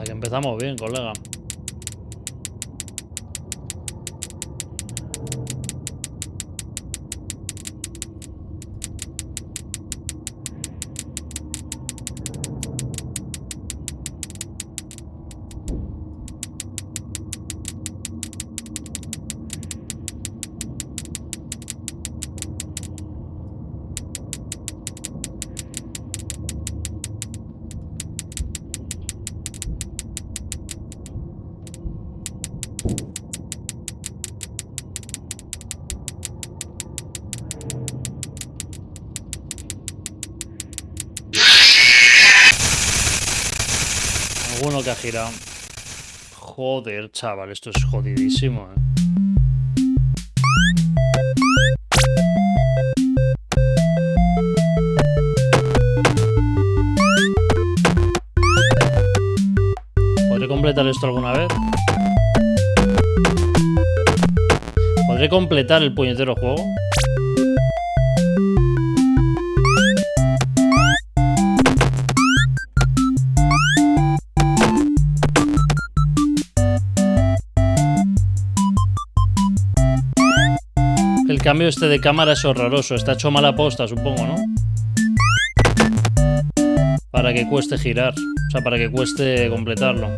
Que empezamos bien, colega. Alguno que ha girado. Joder, chaval, esto es jodidísimo, ¿Podré completar esto alguna vez? ¿Podré completar el puñetero juego? cambio este de cámara es horroroso. Está hecho mala posta, supongo, ¿no? Para que cueste girar. O sea, para que cueste completarlo.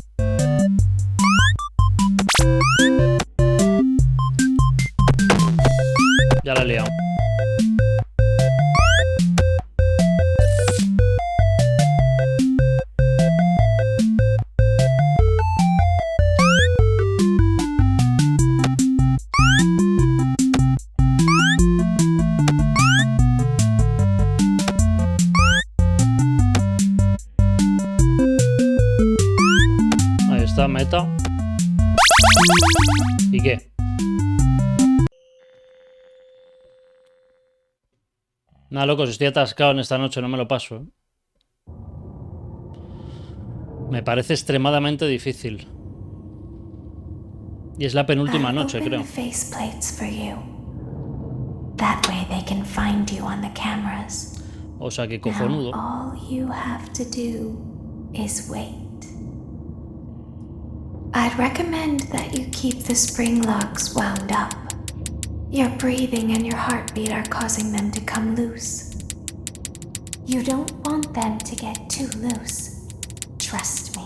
Ya la he liado. Ahí está, meta. ¿Y qué? Nada, locos, estoy atascado en esta noche, no me lo paso, ¿eh? Me parece extremadamente difícil. Y es la penúltima noche, creo. O sea que cojonudo.
I'd recommend that you keep the spring locks wound up. Your breathing and your heartbeat are causing them to come loose. You don't want them to get too loose. Trust me.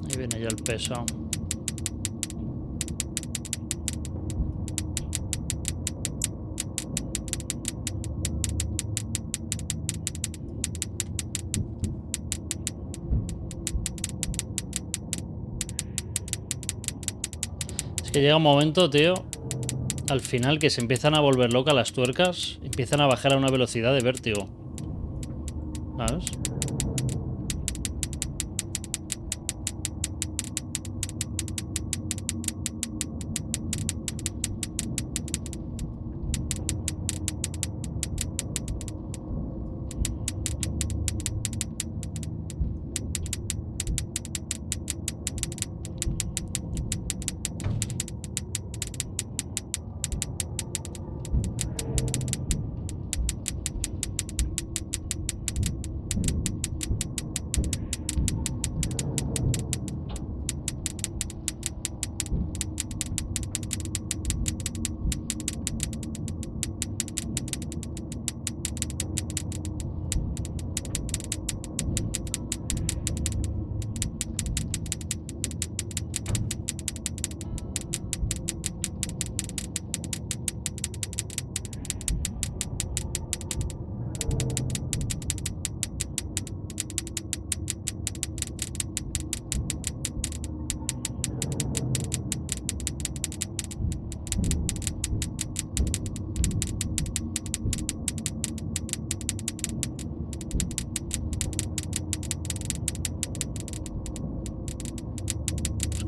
Ahí viene ya el peso. Que llega un momento, tío, al final que se empiezan a volver locas las tuercas, empiezan a bajar a una velocidad de vértigo. ¿Sabes?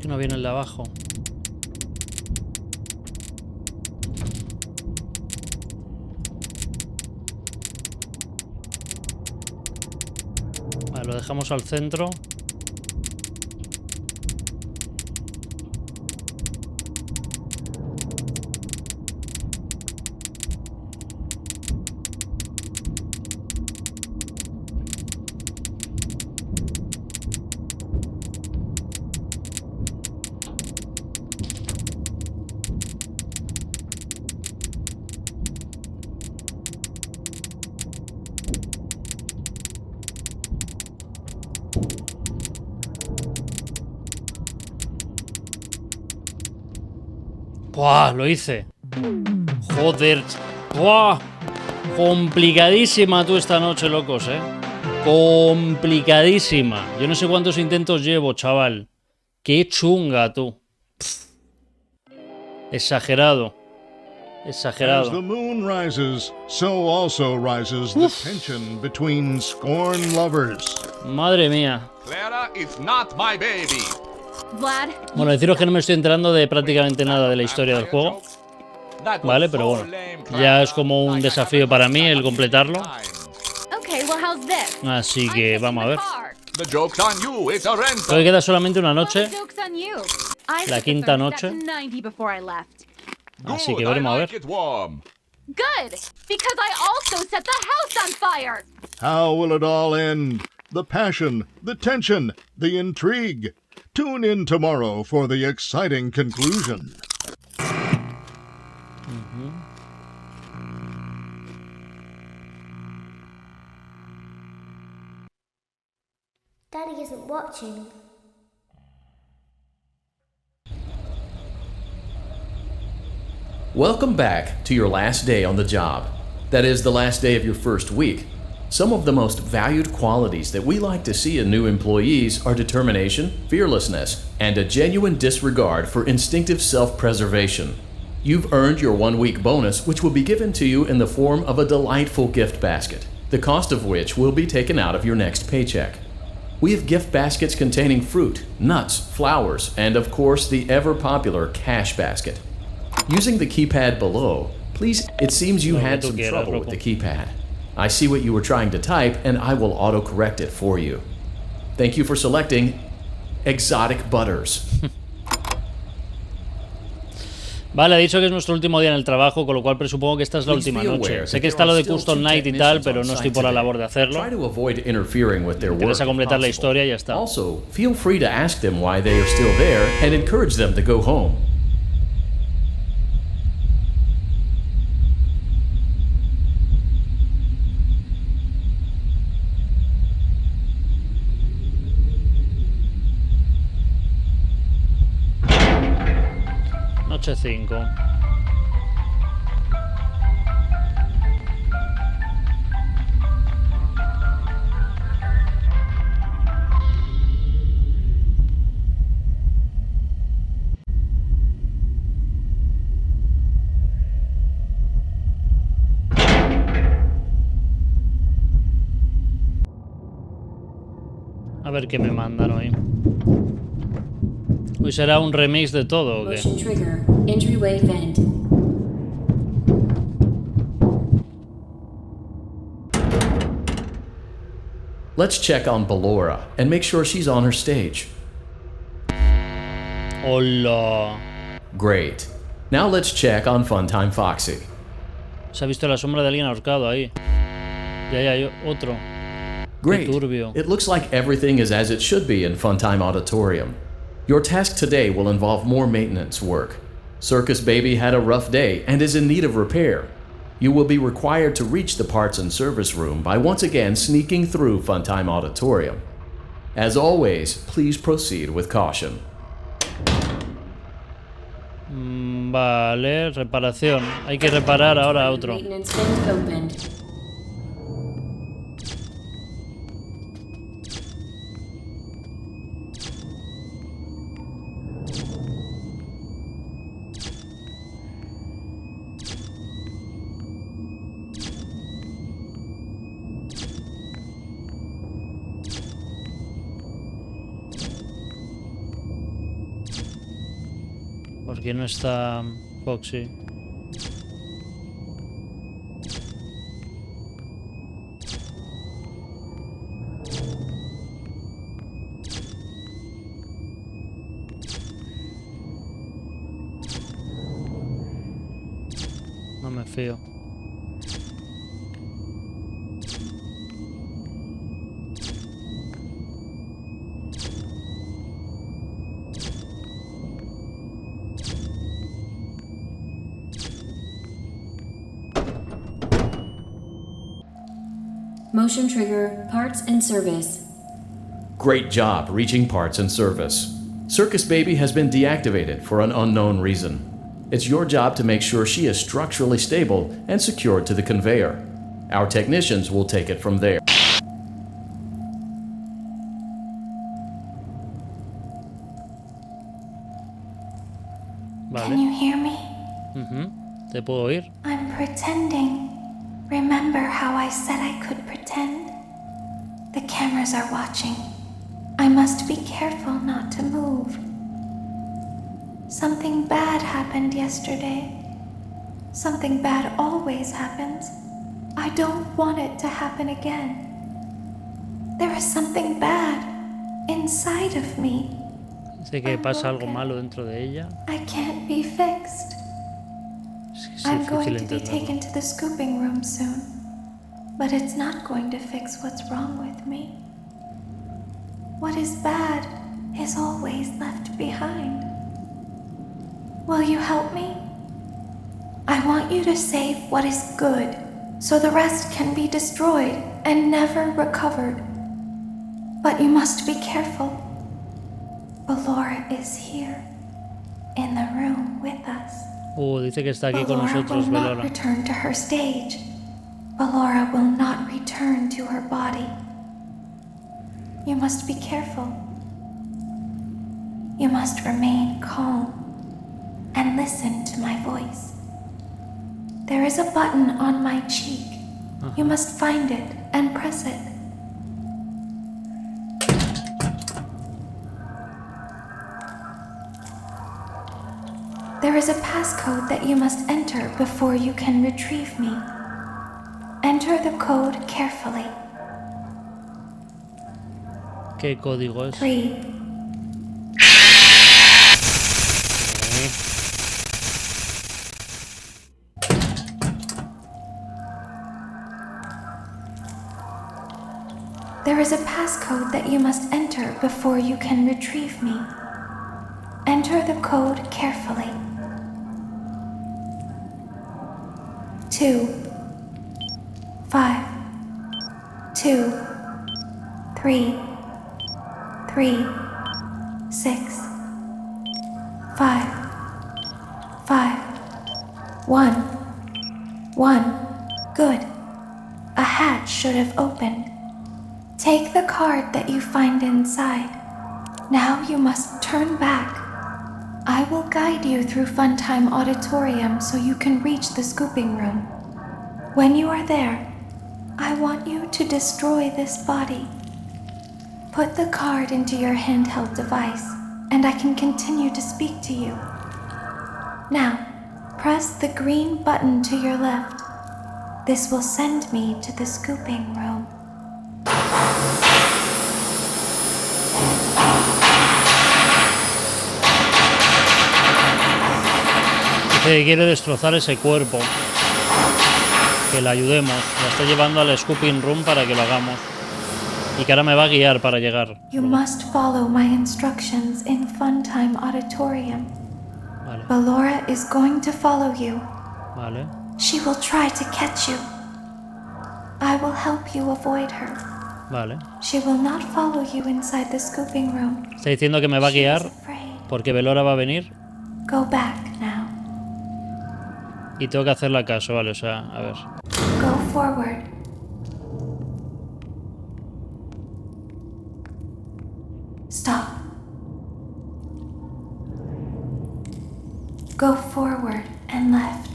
No viene el de abajo. Vale, lo dejamos al centro. ¡Buah! Lo hice. Joder. ¡Buah! Complicadísima tú esta noche, locos, ¿eh? Complicadísima. Yo no sé cuántos intentos llevo, chaval. Qué chunga, tú. Pff. Exagerado. Exagerado.
As the moon rises, so also rises the tension between scorned lovers.
Madre mía.
Clara is not my baby.
Vlad.
Bueno, deciros que no me estoy enterando de prácticamente nada de la historia del juego. Vale, pero bueno. Ya es como un desafío para mí el completarlo. Así que vamos a ver. Hoy queda solamente una noche. La quinta noche. Así que veremos a ver.
Good, because I also set the house on fire.
How will it all end? The passion, the tension, the intrigue. Tune in tomorrow for the exciting conclusion.
Daddy isn't watching.
Welcome back to your last day on the job. That is, the last day of your first week. Some of the most valued qualities that we like to see in new employees are determination, fearlessness, and a genuine disregard for instinctive self-preservation. You've earned your 1-week bonus, which will be given to you in the form of a delightful gift basket, the cost of which will be taken out of your next paycheck. We have gift baskets containing fruit, nuts, flowers, and of course the ever-popular cash basket. Using the keypad below, please, it seems you had some trouble with the keypad. I see what you were trying to type, and I will autocorrect it for you. Thank you for selecting Exotic Butters.
Vale, ha dicho que es nuestro último día en el trabajo, con lo cual presupongo que esta es la última noche. Sé que está lo de Custom Night y tal, pero no estoy por la labor de hacerlo. Me interesa completar la historia y ya está.
Also, feel free to ask them why they are still there and encourage them to go home.
Noche 5. A ver qué me mandan hoy. Hoy será un remix de todo, ¿o qué?
Motion trigger. Entryway vent.
Let's check on Ballora and make sure she's on her stage.
Hola.
Great. Now let's check on Funtime Foxy.
Se ha visto la sombra de alguien ahorcado ahí. Ya hay otro.
Great.
Qué turbio.
It looks like everything is as it should be in Funtime Auditorium. Your task today will involve more maintenance work. Circus Baby had a rough day and is in need of repair. You will be required to reach the parts and service room by once again sneaking through Funtime Auditorium. As always, please proceed with caution.
Vale, reparación. Hay que reparar ahora a otro.
Maintenance vent opened.
¿Por qué no está Foxy? No me fío.
Motion trigger. Parts and service.
Great job reaching parts and service. Circus Baby has been deactivated for an unknown reason. It's your job to make sure she is structurally stable and secured to the conveyor. Our technicians will take it from there.
Vale.
Can you hear me?
¿Te puedo oír?
I'm pretending. Remember how I said I could pretend? The cameras are watching. I must be careful not to move. Something bad happened yesterday. Something bad always happens. I don't want it to happen again. There is something bad inside of me.
Sé que pasa algo malo dentro de ella.
I can't be fixed. I'm going to be taken to the scooping room soon, but it's not going to fix what's wrong with me. What is bad is always left behind. Will you help me? I want you to save what is good, so the rest can be destroyed and never recovered. But you must be careful. Ballora is here, in the room with us.
Dice que está aquí con nosotros,
Ballora will not
Bellora.
return to her stage. Ballora will not return to her body. You must be careful. You must remain calm and listen to my voice. There is a button on my cheek. You must find it and press it. There is a passcode that you must enter before you can retrieve me. Enter the code carefully.
¿Qué código es?
3. There is a passcode that you must enter before you can retrieve me. Enter the code carefully. 2 5 2 3 3 6 5 5 1 1. Good. A hatch should have opened. Take the card that you find inside. Now you must turn back. I will guide you through Funtime Auditorium so you can reach the scooping room. When you are there, I want you to destroy this body. Put the card into your handheld device, and I can continue to speak to you. Now, press the green button to your left. This will send me to the scooping room.
Dice que quiere destrozar ese cuerpo. Que la ayudemos. La está llevando al scooping room para que lo hagamos. Y que ahora me va a guiar para llegar.
You must follow my instructions in Funtime Auditorium.
Vale.
Ballora is going to follow you.
Vale.
She will try to catch you. I will help you avoid her.
Vale.
She will not follow you inside the scooping room.
Está diciendo que me va a guiar porque Bellora va a venir.
Go back now.
Y tengo que hacerle caso, vale, o sea, a ver.
Go forward. Stop. Go forward and left.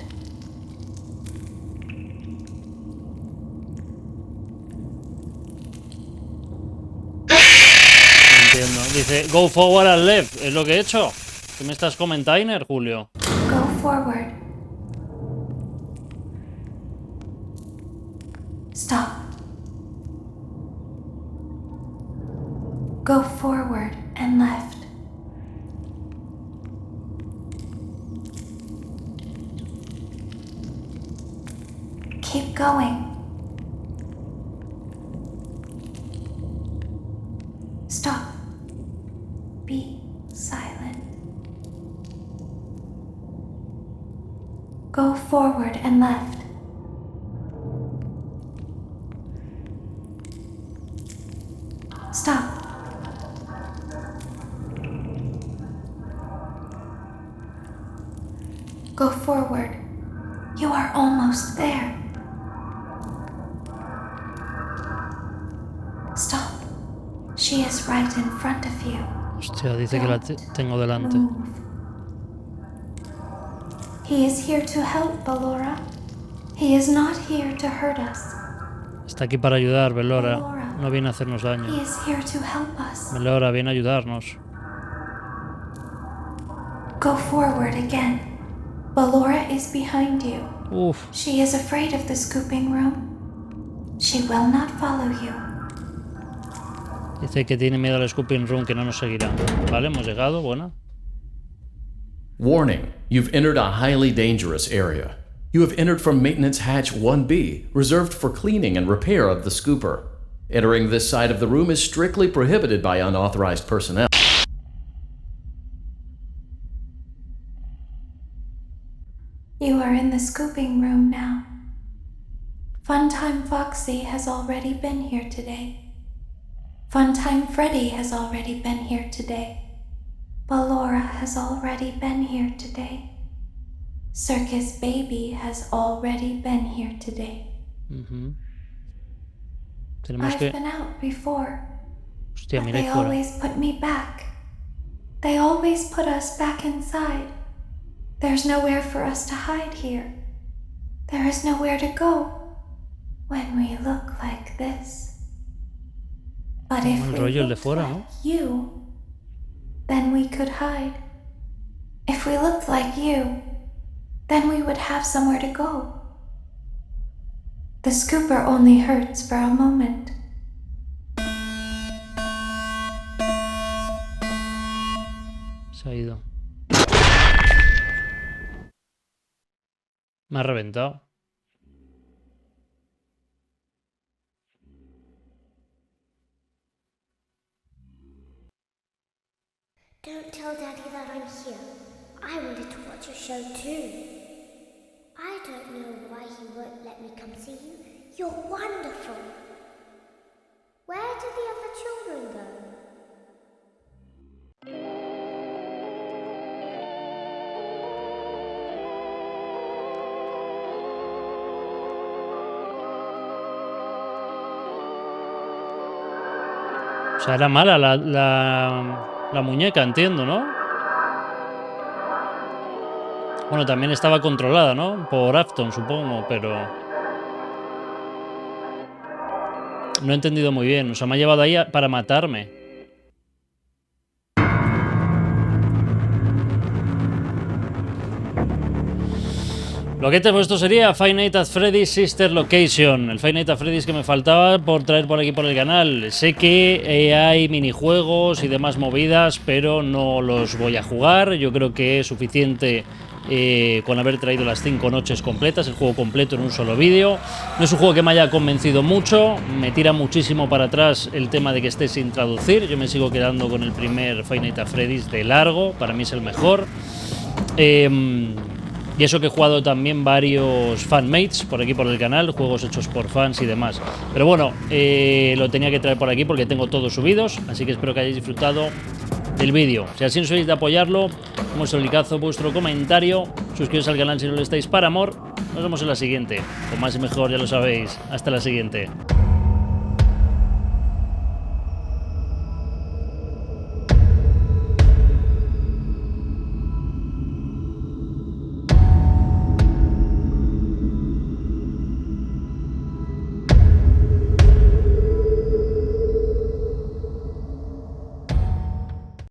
No entiendo. Dice, go forward and left. Es lo que he hecho. ¿Qué me estás comentando, Julio?
Go forward. Stop. Go forward and left. Keep going. Stop. Be silent. Go forward and left. Stop. Go forward. You are almost there. Stop. She is right in front of you.
Hostia, dice que la tengo delante.
He is here to help, Ballora. He is not here to hurt us.
Está aquí para ayudar, Bellora. No viene a hacernos daño.
He is here to help us.
Bellora viene a ayudarnos.
Go forward again. Ballora is behind you.
Uf.
She is afraid of the scooping room. She will not follow you.
Dice que tiene miedo al scooping room, que no nos seguirá. Vale, hemos llegado, buena.
Warning, you've entered a highly dangerous area. You have entered from Maintenance Hatch 1B, reserved for cleaning and repair of the scooper. Entering this side of the room is strictly prohibited by unauthorized personnel.
You are in the scooping room now. Funtime Foxy has already been here today. Funtime Freddy has already been here today. Ballora has already been here today. Circus Baby has already been here today. I've been out before.
Hostia,
but
mira
they
ahí fuera.
always put me back. They always put us back inside. There's nowhere for us to hide here. There is nowhere to go when we look like this. But if
El
we
rollo el de
looked
fuera,
like
¿no?
you, then we could hide. If we looked like you, then we would have somewhere to go. The scooper only hurts for a moment.
Se ha ido. Me ha reventado.
Don't tell Daddy that I'm here. I wanted to watch your show too. I don't know why he won't let me come see you. You're wonderful. Where did the other children go?
O sea, era mala la muñeca, entiendo, ¿no? Bueno, también estaba controlada, ¿no? Por Afton, supongo, pero... No he entendido muy bien. O sea, me ha llevado ahí para matarme. Lo que te he puesto sería Five Nights at Freddy's Sister Location. El Five Nights at Freddy's que me faltaba por traer por aquí por el canal. Sé que hay minijuegos y demás movidas, pero no los voy a jugar. Yo creo que es suficiente con haber traído las 5 noches completas, el juego completo en un solo vídeo. No es un juego que me haya convencido mucho. Me tira muchísimo para atrás el tema de que esté sin traducir. Yo me sigo quedando con el primer Five Nights at Freddy's de largo. Para mí es el mejor. Y eso que he jugado también varios fanmates por aquí por el canal, juegos hechos por fans y demás. Pero bueno, lo tenía que traer por aquí porque tengo todos subidos, así que espero que hayáis disfrutado del vídeo. Si así no sois de apoyarlo, vuestro likeazo, vuestro comentario, suscribiros al canal si no lo estáis para amor. Nos vemos en la siguiente, con más y mejor, ya lo sabéis. Hasta la siguiente.